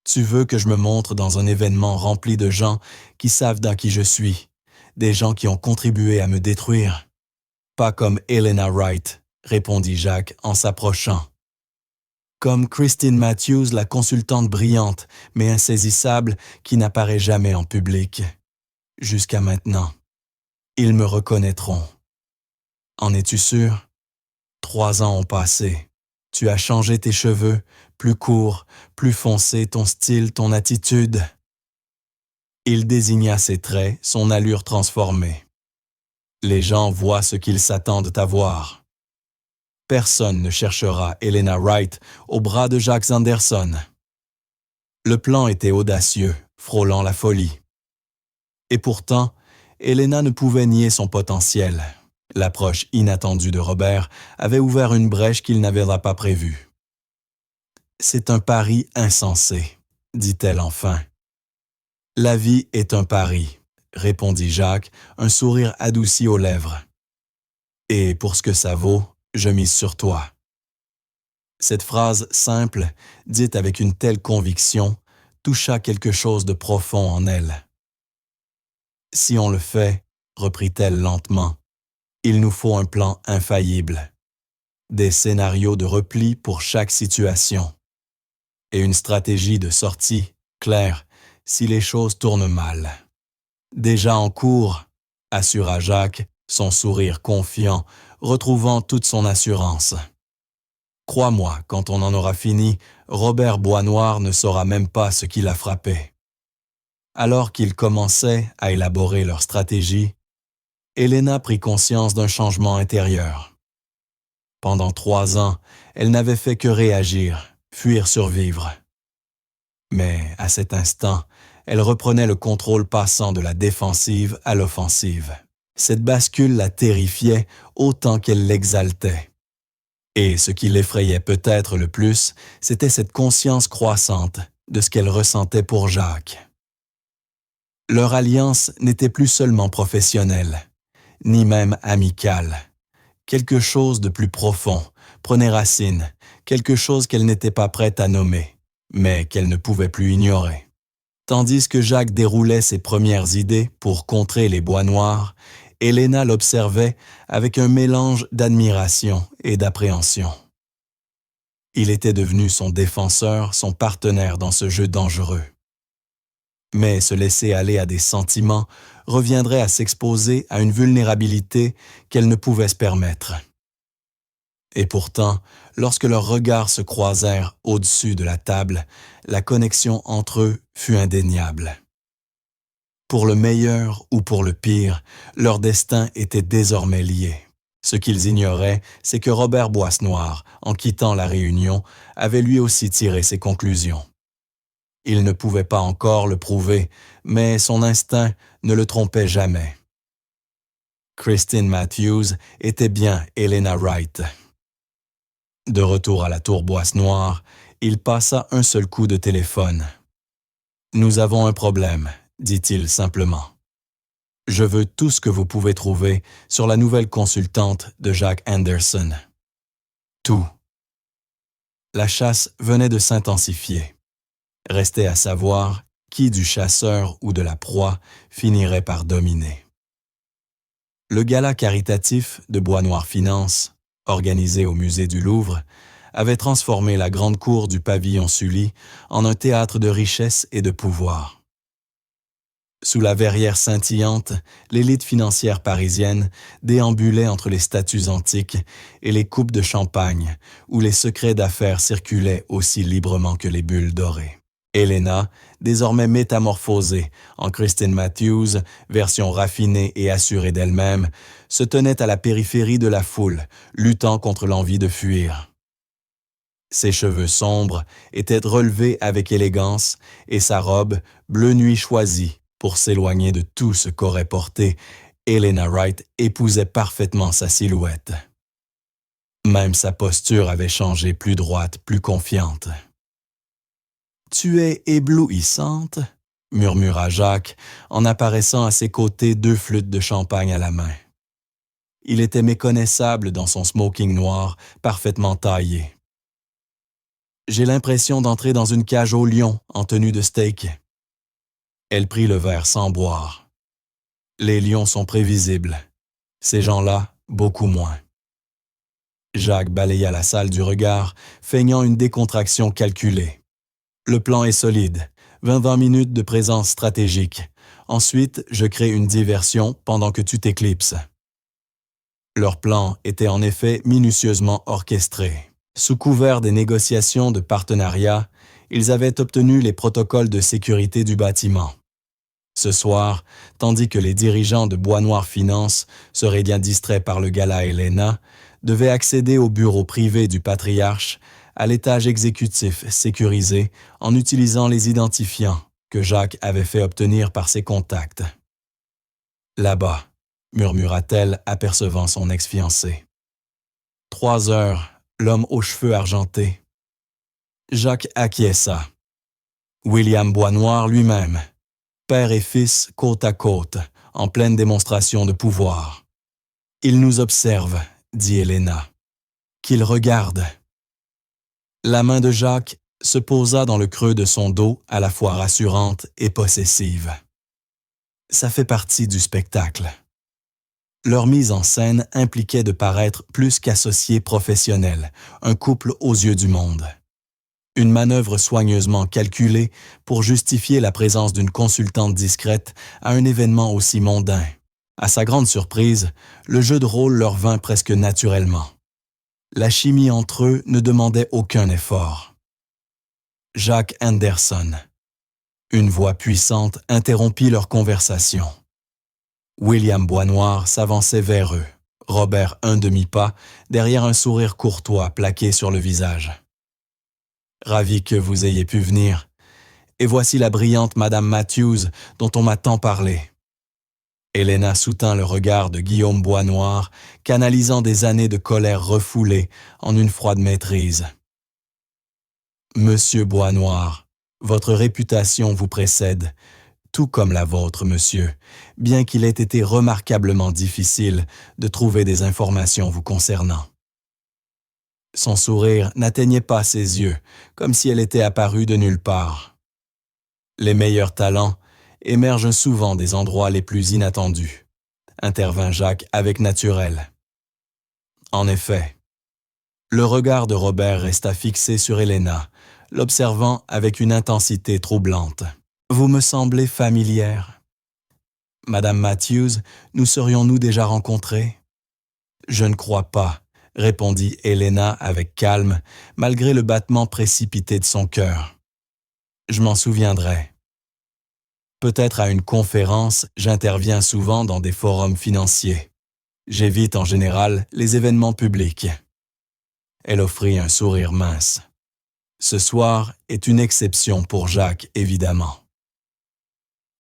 Tu veux que je me montre dans un événement rempli de gens qui savent dans qui je suis, des gens qui ont contribué à me détruire? Pas comme Helena Wright, répondit Jacques en s'approchant. Comme Christine Matthews, la consultante brillante, mais insaisissable, qui n'apparaît jamais en public. Jusqu'à maintenant. Ils me reconnaîtront. En es-tu sûr? 3 ans ont passé. Tu as changé tes cheveux, plus courts, plus foncés, ton style, ton attitude. Il désigna ses traits, son allure transformée. Les gens voient ce qu'ils s'attendent à voir. Personne ne cherchera Helena Wright au bras de Jacques Anderson. Le plan était audacieux, frôlant la folie. Et pourtant, Helena ne pouvait nier son potentiel. L'approche inattendue de Robert avait ouvert une brèche qu'il n'avait pas prévue. « C'est un pari insensé, » dit-elle enfin. « La vie est un pari, » répondit Jacques, un sourire adouci aux lèvres. « Et pour ce que ça vaut, je mise sur toi. » Cette phrase simple, dite avec une telle conviction, toucha quelque chose de profond en elle. « Si on le fait, reprit-elle lentement, il nous faut un plan infaillible. des scénarios de repli pour chaque situation et une stratégie de sortie claire si les choses tournent mal. Déjà en cours, assura Jacques, son sourire confiant, retrouvant toute son assurance. Crois-moi, quand on en aura fini, Robert Boisnoir ne saura même pas ce qui l'a frappé. Alors qu'ils commençaient à élaborer leur stratégie, Helena prit conscience d'un changement intérieur. Pendant 3 ans, elle n'avait fait que réagir, fuir, survivre. Mais à cet instant, elle reprenait le contrôle passant de la défensive à l'offensive. Cette bascule la terrifiait autant qu'elle l'exaltait. Et ce qui l'effrayait peut-être le plus, c'était cette conscience croissante de ce qu'elle ressentait pour Jacques. Leur alliance n'était plus seulement professionnelle, ni même amicale. Quelque chose de plus profond prenait racine, quelque chose qu'elle n'était pas prête à nommer, mais qu'elle ne pouvait plus ignorer. Tandis que Jacques déroulait ses premières idées pour contrer les bois noirs, Helena l'observait avec un mélange d'admiration et d'appréhension. Il était devenu son défenseur, son partenaire dans ce jeu dangereux. Mais se laisser aller à des sentiments reviendrait à s'exposer à une vulnérabilité qu'elle ne pouvait se permettre. Et pourtant, lorsque leurs regards se croisèrent au-dessus de la table, la connexion entre eux fut indéniable. Pour le meilleur ou pour le pire, leur destin était désormais lié. Ce qu'ils ignoraient, c'est que Robert Boisnoir, en quittant la réunion, avait lui aussi tiré ses conclusions. Il ne pouvait pas encore le prouver, mais son instinct ne le trompait jamais. Christine Matthews était bien Helena Wright. De retour à la tour Boisnoir, il passa un seul coup de téléphone. « Nous avons un problème », dit-il simplement. « Je veux tout ce que vous pouvez trouver sur la nouvelle consultante de Jacques Anderson. Tout. » La chasse venait de s'intensifier. Restait à savoir qui du chasseur ou de la proie finirait par dominer. Le gala caritatif de Boisnoir Finance, organisé au musée du Louvre, avait transformé la grande cour du pavillon Sully en un théâtre de richesse et de pouvoir. Sous la verrière scintillante, l'élite financière parisienne déambulait entre les statues antiques et les coupes de champagne, où les secrets d'affaires circulaient aussi librement que les bulles dorées. Helena, désormais métamorphosée en Christine Matthews, version raffinée et assurée d'elle-même, se tenait à la périphérie de la foule, luttant contre l'envie de fuir. Ses cheveux sombres étaient relevés avec élégance et sa robe, bleu nuit choisie, pour s'éloigner de tout ce qu'aurait porté, Helena Wright épousait parfaitement sa silhouette. Même sa posture avait changé, plus droite, plus confiante. « Tu es éblouissante », murmura Jacques en apparaissant à ses côtés 2 flûtes de champagne à la main. Il était méconnaissable dans son smoking noir, parfaitement taillé. « J'ai l'impression d'entrer dans une cage au lion en tenue de steak. » Elle prit le verre sans boire. Les lions sont prévisibles. Ces gens-là, beaucoup moins. Jacques balaya la salle du regard, feignant une décontraction calculée. Le plan est solide. 20 minutes de présence stratégique. Ensuite, je crée une diversion pendant que tu t'éclipses. Leur plan était en effet minutieusement orchestré. Sous couvert des négociations de partenariat, ils avaient obtenu les protocoles de sécurité du bâtiment. Ce soir, tandis que les dirigeants de Boisnoir Finance seraient bien distraits par le gala Helena, devaient accéder au bureau privé du patriarche, à l'étage exécutif sécurisé en utilisant les identifiants que Jacques avait fait obtenir par ses contacts. « Là-bas », murmura-t-elle apercevant son ex-fiancé. 3 heures, l'homme aux cheveux argentés. Jacques acquiesça. William Boisnoir lui-même, père et fils côte à côte, en pleine démonstration de pouvoir. « Il nous observe », dit Helena. « Qu'il regarde. » La main de Jacques se posa dans le creux de son dos, à la fois rassurante et possessive. Ça fait partie du spectacle. Leur mise en scène impliquait de paraître plus qu'associés professionnels, un couple aux yeux du monde. Une manœuvre soigneusement calculée pour justifier la présence d'une consultante discrète à un événement aussi mondain. À sa grande surprise, le jeu de rôle leur vint presque naturellement. La chimie entre eux ne demandait aucun effort. Jacques Anderson. Une voix puissante interrompit leur conversation. William Boisnoir s'avançait vers eux, Robert un demi-pas, derrière un sourire courtois plaqué sur le visage. « Ravi que vous ayez pu venir. Et voici la brillante Madame Matthews dont on m'a tant parlé. » Helena soutint le regard de Guillaume Boisnoir, canalisant des années de colère refoulées en une froide maîtrise. « Monsieur Boisnoir, votre réputation vous précède, tout comme la vôtre, monsieur, bien qu'il ait été remarquablement difficile de trouver des informations vous concernant. » Son sourire n'atteignait pas ses yeux, comme si elle était apparue de nulle part. Les meilleurs talents émergent souvent des endroits les plus inattendus, intervint Jacques avec naturel. En effet, le regard de Robert resta fixé sur Helena, l'observant avec une intensité troublante. « Vous me semblez familière. Madame Matthews, nous serions-nous déjà rencontrés? » « Je ne crois pas, » répondit Helena avec calme, malgré le battement précipité de son cœur. « Je m'en souviendrai. Peut-être à une conférence, j'interviens souvent dans des forums financiers. J'évite en général les événements publics. » Elle offrit un sourire mince. Ce soir est une exception pour Jacques, évidemment.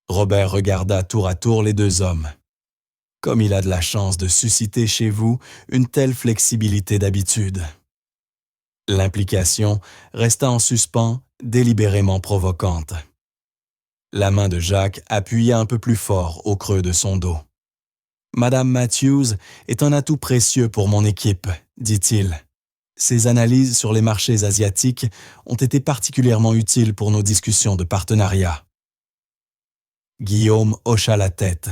Robert regarda tour à tour les deux hommes. Comme il a de la chance de susciter chez vous une telle flexibilité d'habitude. L'implication resta en suspens, délibérément provocante. La main de Jacques appuya un peu plus fort au creux de son dos. « Madame Matthews est un atout précieux pour mon équipe, dit-il. Ses analyses sur les marchés asiatiques ont été particulièrement utiles pour nos discussions de partenariat. » Guillaume hocha la tête.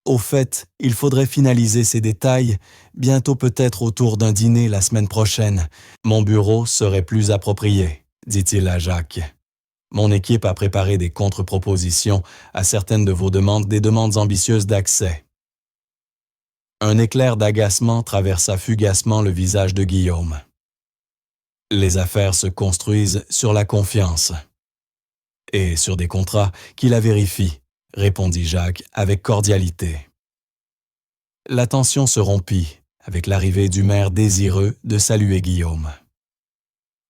Au fait, il faudrait finaliser ces détails, bientôt peut-être autour d'un dîner la semaine prochaine. Mon bureau serait plus approprié, dit-il à Jacques. Mon équipe a préparé des contre-propositions à certaines de vos demandes, des demandes ambitieuses d'accès. Un éclair d'agacement traversa fugacement le visage de Guillaume. Les affaires se construisent sur la confiance. Et sur des contrats qui la vérifient, répondit Jacques avec cordialité. La tension se rompit avec l'arrivée du maire désireux de saluer Guillaume.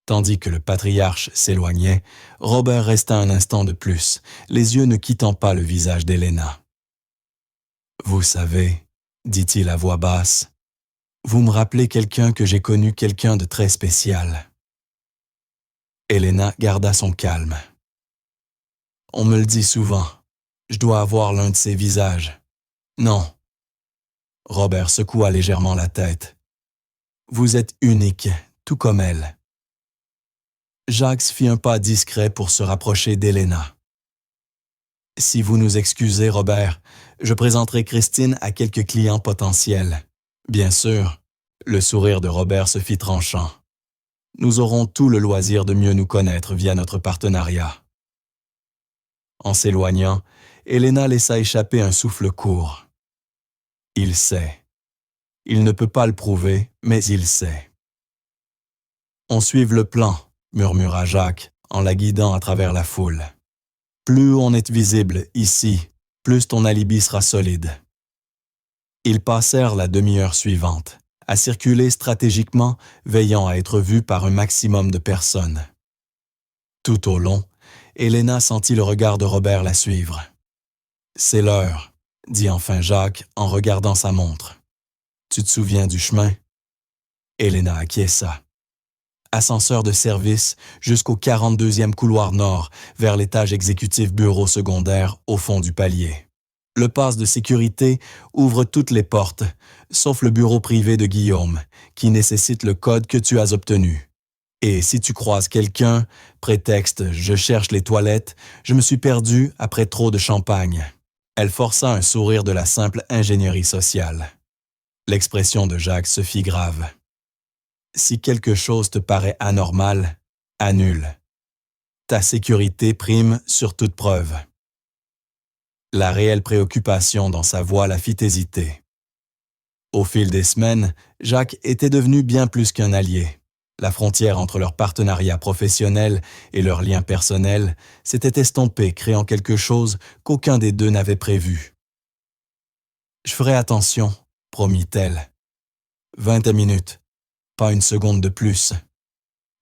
Tandis que le patriarche s'éloignait, Robert resta un instant de plus, les yeux ne quittant pas le visage d'Helena. « Vous savez, dit-il à voix basse, vous me rappelez quelqu'un que j'ai connu, quelqu'un de très spécial. » Helena garda son calme. « On me le dit souvent. Je dois avoir l'un de ces visages. » « Non. » Robert secoua légèrement la tête. « Vous êtes unique, tout comme elle. » Jacques fit un pas discret pour se rapprocher d'Helena. « Si vous nous excusez, Robert, je présenterai Christine à quelques clients potentiels. » Bien sûr, le sourire de Robert se fit tranchant. Nous aurons tout le loisir de mieux nous connaître via notre partenariat. En s'éloignant, Helena laissa échapper un souffle court. Il sait. Il ne peut pas le prouver, mais il sait. On suive le plan, murmura Jacques en la guidant à travers la foule. Plus on est visible ici, plus ton alibi sera solide. Ils passèrent la demi-heure suivante, à circuler stratégiquement, veillant à être vus par un maximum de personnes. Tout au long, Helena sentit le regard de Robert la suivre. « C'est l'heure, » dit enfin Jacques en regardant sa montre. « Tu te souviens du chemin? » Helena acquiesça. Ascenseur de service jusqu'au 42e couloir nord, vers l'étage exécutif bureau secondaire au fond du palier. Le pass de sécurité ouvre toutes les portes, sauf le bureau privé de Guillaume, qui nécessite le code que tu as obtenu. Et si tu croises quelqu'un, prétexte « je cherche les toilettes, je me suis perdu après trop de champagne ». Elle força un sourire de la simple ingénierie sociale. L'expression de Jacques se fit grave. Si quelque chose te paraît anormal, annule. Ta sécurité prime sur toute preuve. La réelle préoccupation dans sa voix la fit hésiter. Au fil des semaines, Jacques était devenu bien plus qu'un allié. La frontière entre leur partenariat professionnel et leur lien personnel s'était estompée, créant quelque chose qu'aucun des deux n'avait prévu. « Je ferai attention », promit-elle. 20 minutes, pas une seconde de plus.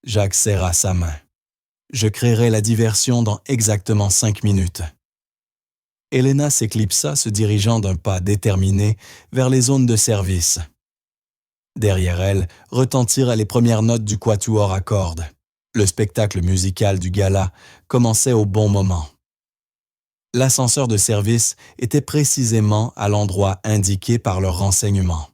Jacques serra sa main. « Je créerai la diversion dans exactement 5 minutes. » Elena s'éclipsa, se dirigeant d'un pas déterminé vers les zones de service. Derrière elle retentirent les premières notes du quatuor à cordes. Le spectacle musical du gala commençait au bon moment. L'ascenseur de service était précisément à l'endroit indiqué par leur renseignement.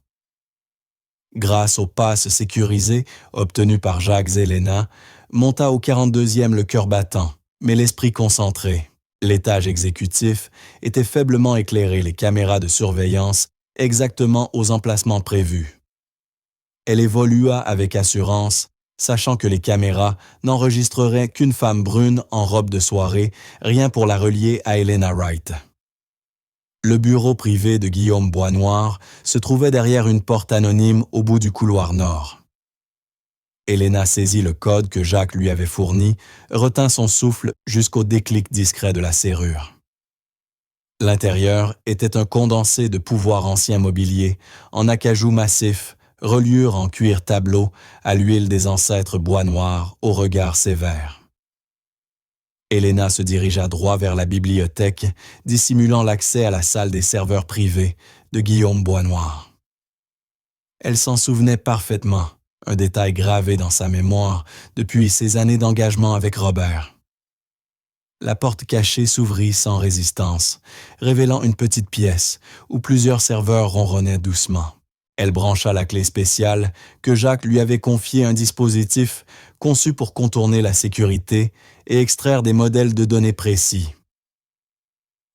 Grâce au pass sécurisé obtenu par Jacques et Elena, monta au 42e le cœur battant, mais l'esprit concentré. L'étage exécutif était faiblement éclairé, les caméras de surveillance exactement aux emplacements prévus. Elle évolua avec assurance, sachant que les caméras n'enregistreraient qu'une femme brune en robe de soirée, rien pour la relier à Elena Wright. Le bureau privé de Guillaume Boisnoir se trouvait derrière une porte anonyme au bout du couloir nord. Elena saisit le code que Jacques lui avait fourni, retint son souffle jusqu'au déclic discret de la serrure. L'intérieur était un condensé de pouvoir ancien mobilier, en acajou massif, reliure en cuir tableau, à l'huile des ancêtres bois noirs, au regard sévère. Elena se dirigea droit vers la bibliothèque, dissimulant l'accès à la salle des serveurs privés de Guillaume Boisnoir. Elle s'en souvenait parfaitement, un détail gravé dans sa mémoire depuis ses années d'engagement avec Robert. La porte cachée s'ouvrit sans résistance, révélant une petite pièce où plusieurs serveurs ronronnaient doucement. Elle brancha la clé spéciale que Jacques lui avait confié, un dispositif conçu pour contourner la sécurité et extraire des modèles de données précis.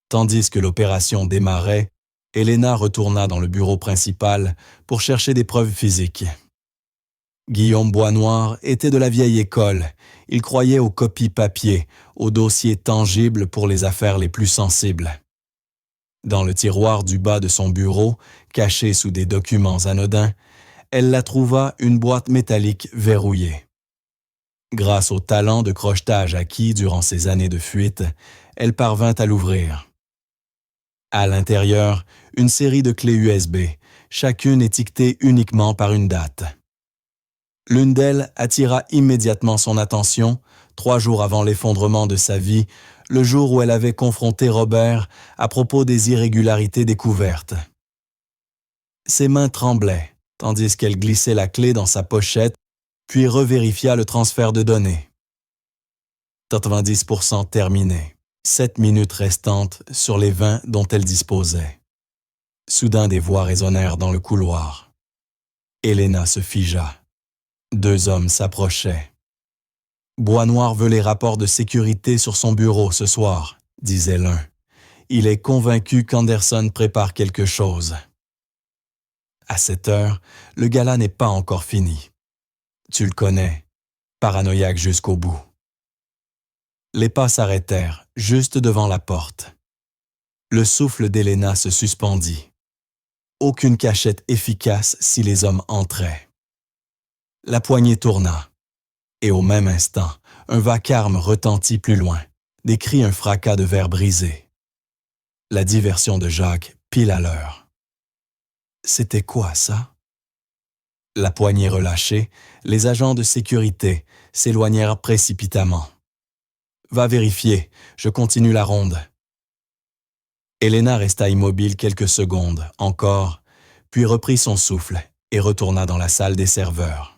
Tandis que l'opération démarrait, Elena retourna dans le bureau principal pour chercher des preuves physiques. Guillaume Boisnoir était de la vieille école. Il croyait aux copies papier, aux dossiers tangibles pour les affaires les plus sensibles. Dans le tiroir du bas de son bureau, caché sous des documents anodins, elle la trouva une boîte métallique verrouillée. Grâce au talent de crochetage acquis durant ses années de fuite, elle parvint à l'ouvrir. À l'intérieur, une série de clés USB, chacune étiquetée uniquement par une date. L'une d'elles attira immédiatement son attention, 3 jours avant l'effondrement de sa vie, le jour où elle avait confronté Robert à propos des irrégularités découvertes. Ses mains tremblaient, tandis qu'elle glissait la clé dans sa pochette, puis revérifia le transfert de données. 90% terminé, 7 minutes restantes sur les 20 dont elle disposait. Soudain, des voix résonnèrent dans le couloir. Elena se figea. 2 hommes s'approchaient. « Boisnoir veut les rapports de sécurité sur son bureau ce soir », disait l'un. « Il est convaincu qu'Anderson prépare quelque chose. » À cette heure, le gala n'est pas encore fini. Tu le connais, paranoïaque jusqu'au bout. Les pas s'arrêtèrent, juste devant la porte. Le souffle d'Elena se suspendit. Aucune cachette efficace si les hommes entraient. La poignée tourna, et au même instant, un vacarme retentit plus loin, des cris, un fracas de verre brisé. La diversion de Jacques, pile à l'heure. C'était quoi, ça? La poignée relâchée, les agents de sécurité s'éloignèrent précipitamment. « Va vérifier, je continue la ronde. » Elena resta immobile quelques secondes, encore, puis reprit son souffle et retourna dans la salle des serveurs.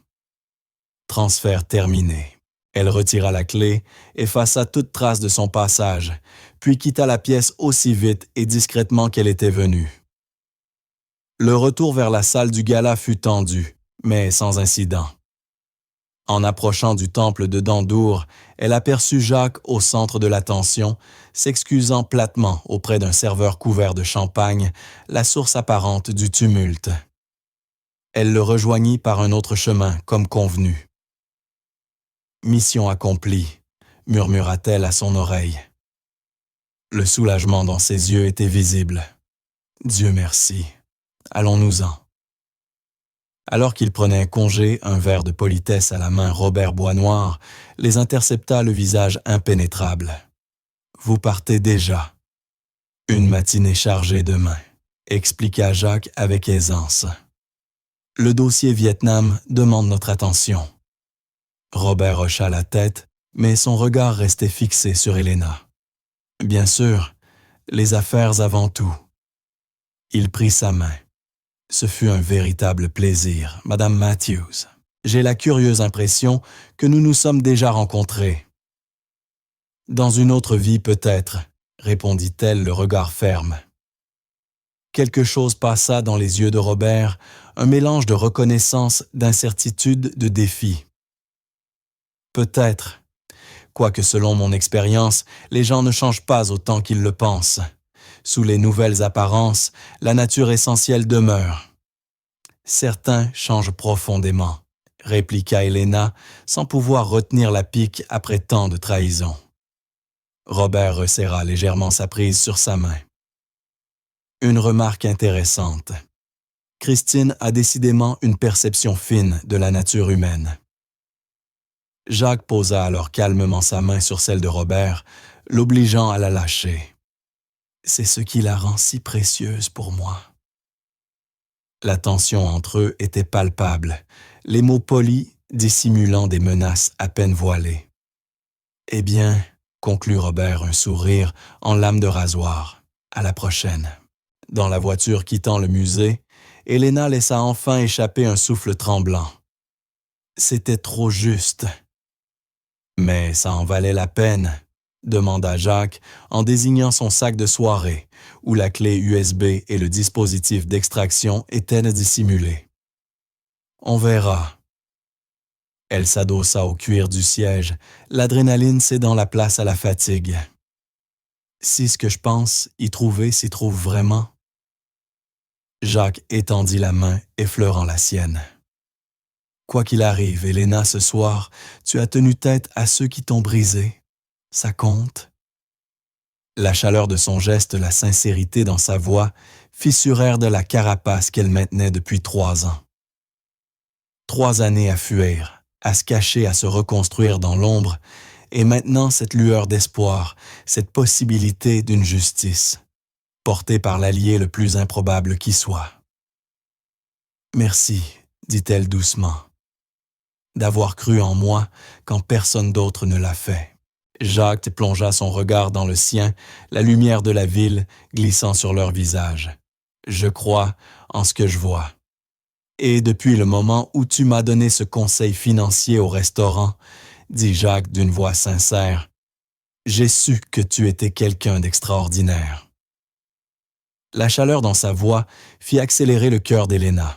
Transfert terminé. Elle retira la clé, effaça toute trace de son passage, puis quitta la pièce aussi vite et discrètement qu'elle était venue. Le retour vers la salle du gala fut tendu, mais sans incident. En approchant du temple de Dandour, elle aperçut Jacques au centre de l'attention, s'excusant platement auprès d'un serveur couvert de champagne, la source apparente du tumulte. Elle le rejoignit par un autre chemin, comme convenu. « Mission accomplie », murmura-t-elle à son oreille. Le soulagement dans ses yeux était visible. « Dieu merci. Allons-nous-en. » Alors qu'il prenait congé, un verre de politesse à la main, Robert Boisnoir les intercepta le visage impénétrable. « Vous partez déjà. »« Une matinée chargée demain, » expliqua Jacques avec aisance. « Le dossier Vietnam demande notre attention. » Robert hocha la tête, mais son regard restait fixé sur Helena. « Bien sûr, les affaires avant tout. » Il prit sa main. « Ce fut un véritable plaisir, Madame Matthews. J'ai la curieuse impression que nous nous sommes déjà rencontrés. »« Dans une autre vie peut-être, » répondit-elle le regard ferme. Quelque chose passa dans les yeux de Robert, un mélange de reconnaissance, d'incertitude, de défi. « Peut-être, quoique selon mon expérience, les gens ne changent pas autant qu'ils le pensent. Sous les nouvelles apparences, la nature essentielle demeure. »« Certains changent profondément, » répliqua Helena, sans pouvoir retenir la pique après tant de trahison. Robert resserra légèrement sa prise sur sa main. Une remarque intéressante. Christine a décidément une perception fine de la nature humaine. Jacques posa alors calmement sa main sur celle de Robert, l'obligeant à la lâcher. C'est ce qui la rend si précieuse pour moi. La tension entre eux était palpable, les mots polis dissimulant des menaces à peine voilées. « Eh bien, » conclut Robert un sourire en lame de rasoir, « à la prochaine. » Dans la voiture quittant le musée, Helena laissa enfin échapper un souffle tremblant. C'était trop juste. « Mais ça en valait la peine », demanda Jacques en désignant son sac de soirée, où la clé USB et le dispositif d'extraction étaient dissimulés. « On verra. » Elle s'adossa au cuir du siège, l'adrénaline cédant la place à la fatigue. « Si ce que je pense y trouver s'y trouve vraiment. » Jacques étendit la main, effleurant la sienne. « Quoi qu'il arrive, Helena, ce soir, tu as tenu tête à ceux qui t'ont brisé. Ça compte. » La chaleur de son geste, la sincérité dans sa voix, fissurèrent de la carapace qu'elle maintenait depuis 3 ans. 3 années à fuir, à se cacher, à se reconstruire dans l'ombre, et maintenant cette lueur d'espoir, cette possibilité d'une justice, portée par l'allié le plus improbable qui soit. « Merci, » dit-elle doucement, « d'avoir cru en moi quand personne d'autre ne l'a fait. » Jacques plongea son regard dans le sien, la lumière de la ville glissant sur leur visage. « Je crois en ce que je vois. Et depuis le moment où tu m'as donné ce conseil financier au restaurant, dit Jacques d'une voix sincère, j'ai su que tu étais quelqu'un d'extraordinaire. » La chaleur dans sa voix fit accélérer le cœur d'Helena.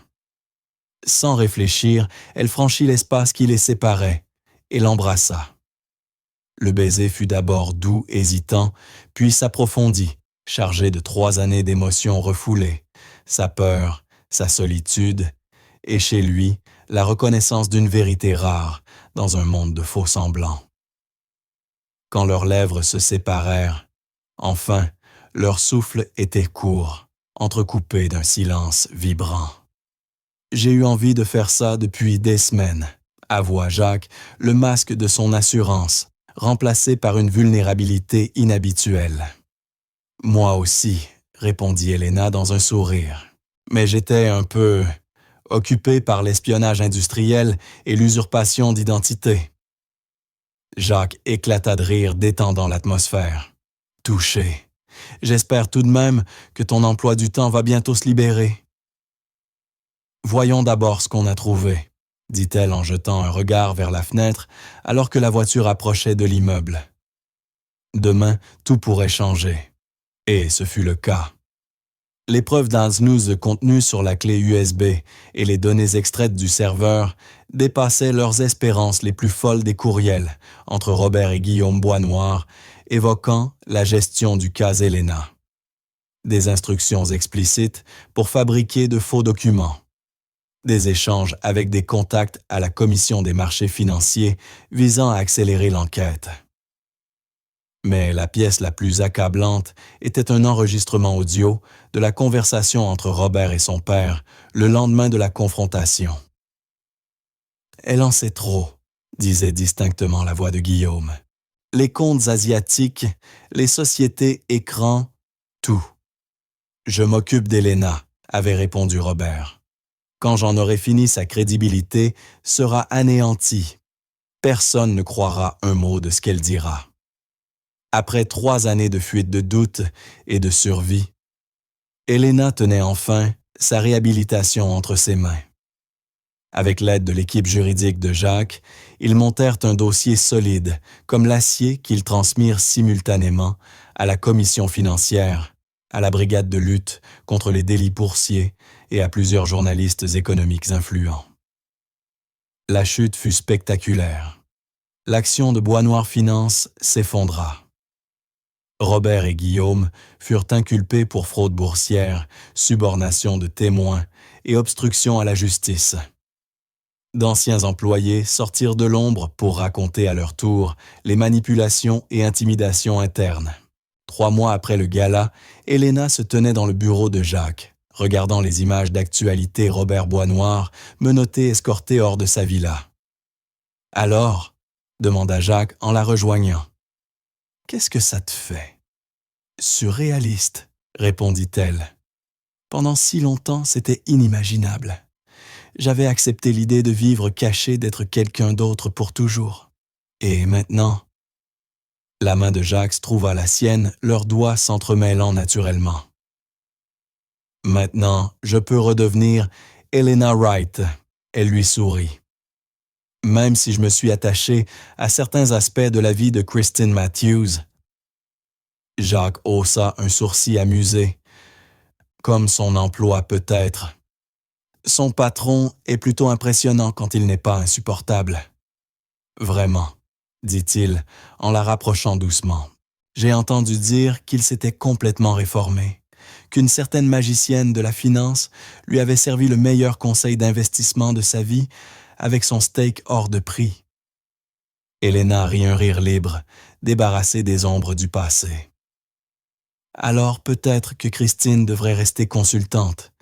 Sans réfléchir, elle franchit l'espace qui les séparait et l'embrassa. Le baiser fut d'abord doux, hésitant, puis s'approfondit, chargé de 3 années d'émotions refoulées, sa peur, sa solitude, et chez lui, la reconnaissance d'une vérité rare dans un monde de faux-semblants. Quand leurs lèvres se séparèrent, enfin, leur souffle était court, entrecoupé d'un silence vibrant. « J'ai eu envie de faire ça depuis des semaines », avoua Jacques, le masque de son assurance, remplacé par une vulnérabilité inhabituelle. « Moi aussi », répondit Helena dans un sourire. « Mais j'étais un peu occupé par l'espionnage industriel et l'usurpation d'identité. » Jacques éclata de rire, détendant l'atmosphère. « Touché. J'espère tout de même que ton emploi du temps va bientôt se libérer. »« Voyons d'abord ce qu'on a trouvé, » dit-elle en jetant un regard vers la fenêtre alors que la voiture approchait de l'immeuble. Demain, tout pourrait changer. Et ce fut le cas. Les preuves d'Anznews contenues sur la clé USB et les données extraites du serveur dépassaient leurs espérances les plus folles des courriels entre Robert et Guillaume Boisnoir, évoquant la gestion du cas Elena. Des instructions explicites pour fabriquer de faux documents. Des échanges avec des contacts à la Commission des marchés financiers visant à accélérer l'enquête. Mais la pièce la plus accablante était un enregistrement audio de la conversation entre Robert et son père le lendemain de la confrontation. « Elle en sait trop », disait distinctement la voix de Guillaume. « Les comptes asiatiques, les sociétés écrans, tout. »« Je m'occupe d'Elena », avait répondu Robert. « Quand j'en aurai fini, sa crédibilité sera anéantie. Personne ne croira un mot de ce qu'elle dira. » Après 3 années de fuite de doute et de survie, Elena tenait enfin sa réhabilitation entre ses mains. Avec l'aide de l'équipe juridique de Jacques, ils montèrent un dossier solide, comme l'acier qu'ils transmirent simultanément à la commission financière, à la brigade de lutte contre les délits boursiers et à plusieurs journalistes économiques influents. La chute fut spectaculaire. L'action de Boisnoir Finance s'effondra. Robert et Guillaume furent inculpés pour fraude boursière, subornation de témoins et obstruction à la justice. D'anciens employés sortirent de l'ombre pour raconter à leur tour les manipulations et intimidations internes. 3 mois après le gala, Elena se tenait dans le bureau de Jacques, regardant les images d'actualité Robert Boisnoir menotté escorté hors de sa villa. « Alors ?» demanda Jacques en la rejoignant. « Qu'est-ce que ça te fait ?»« Surréaliste, » répondit-elle. « Pendant si longtemps, c'était inimaginable. J'avais accepté l'idée de vivre caché, d'être quelqu'un d'autre pour toujours. Et maintenant... » La main de Jacques trouva la sienne, leurs doigts s'entremêlant naturellement. « Maintenant, je peux redevenir Elena Wright. » Elle lui sourit. « Même si je me suis attaché à certains aspects de la vie de Christine Matthews. » Jacques haussa un sourcil amusé, comme son emploi peut-être. Son patron est plutôt impressionnant quand il n'est pas insupportable. Vraiment, dit-il en la rapprochant doucement. J'ai entendu dire qu'il s'était complètement réformé, qu'une certaine magicienne de la finance lui avait servi le meilleur conseil d'investissement de sa vie avec son steak hors de prix. Elena rit un rire libre, débarrassée des ombres du passé. Alors peut-être que Christine devrait rester consultante,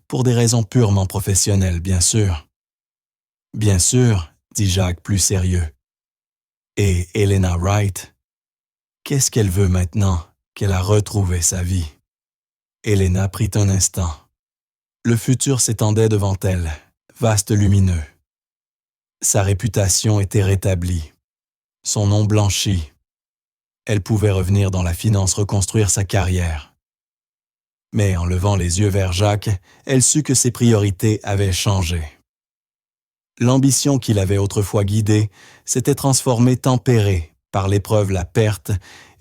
pour des raisons purement professionnelles, bien sûr. Bien sûr, dit Jacques plus sérieux. Et Elena Wright, qu'est-ce qu'elle veut maintenant qu'elle a retrouvé sa vie? Elena prit un instant. Le futur s'étendait devant elle, vaste lumineux. Sa réputation était rétablie, son nom blanchi. Elle pouvait revenir dans la finance, reconstruire sa carrière. Mais en levant les yeux vers Jacques, elle sut que ses priorités avaient changé. L'ambition qui l'avait autrefois guidée s'était transformée tempérée par l'épreuve, la perte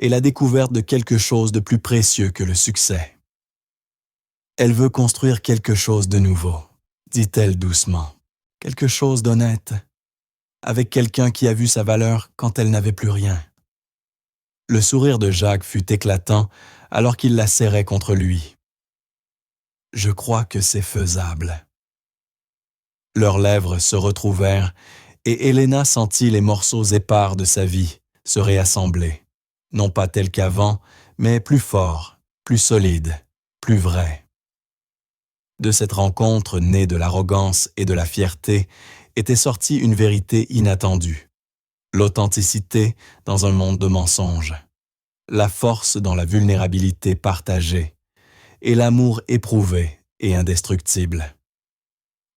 et la découverte de quelque chose de plus précieux que le succès. Elle veut construire quelque chose de nouveau, dit-elle doucement, quelque chose d'honnête, avec quelqu'un qui a vu sa valeur quand elle n'avait plus rien. Le sourire de Jacques fut éclatant alors qu'il la serrait contre lui. « Je crois que c'est faisable. » Leurs lèvres se retrouvèrent et Elena sentit les morceaux épars de sa vie se réassembler, non pas tels qu'avant, mais plus forts, plus solides, plus vrais. De cette rencontre née de l'arrogance et de la fierté était sortie une vérité inattendue. L'authenticité dans un monde de mensonges, la force dans la vulnérabilité partagée et l'amour éprouvé et indestructible.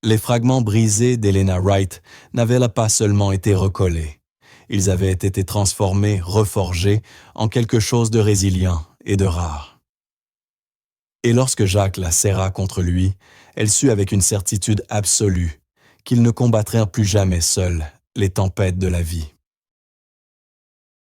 Les fragments brisés d'Elena Wright n'avaient là pas seulement été recollés, ils avaient été transformés, reforgés en quelque chose de résilient et de rare. Et lorsque Jacques la serra contre lui, elle sut avec une certitude absolue qu'ils ne combattraient plus jamais seuls les tempêtes de la vie.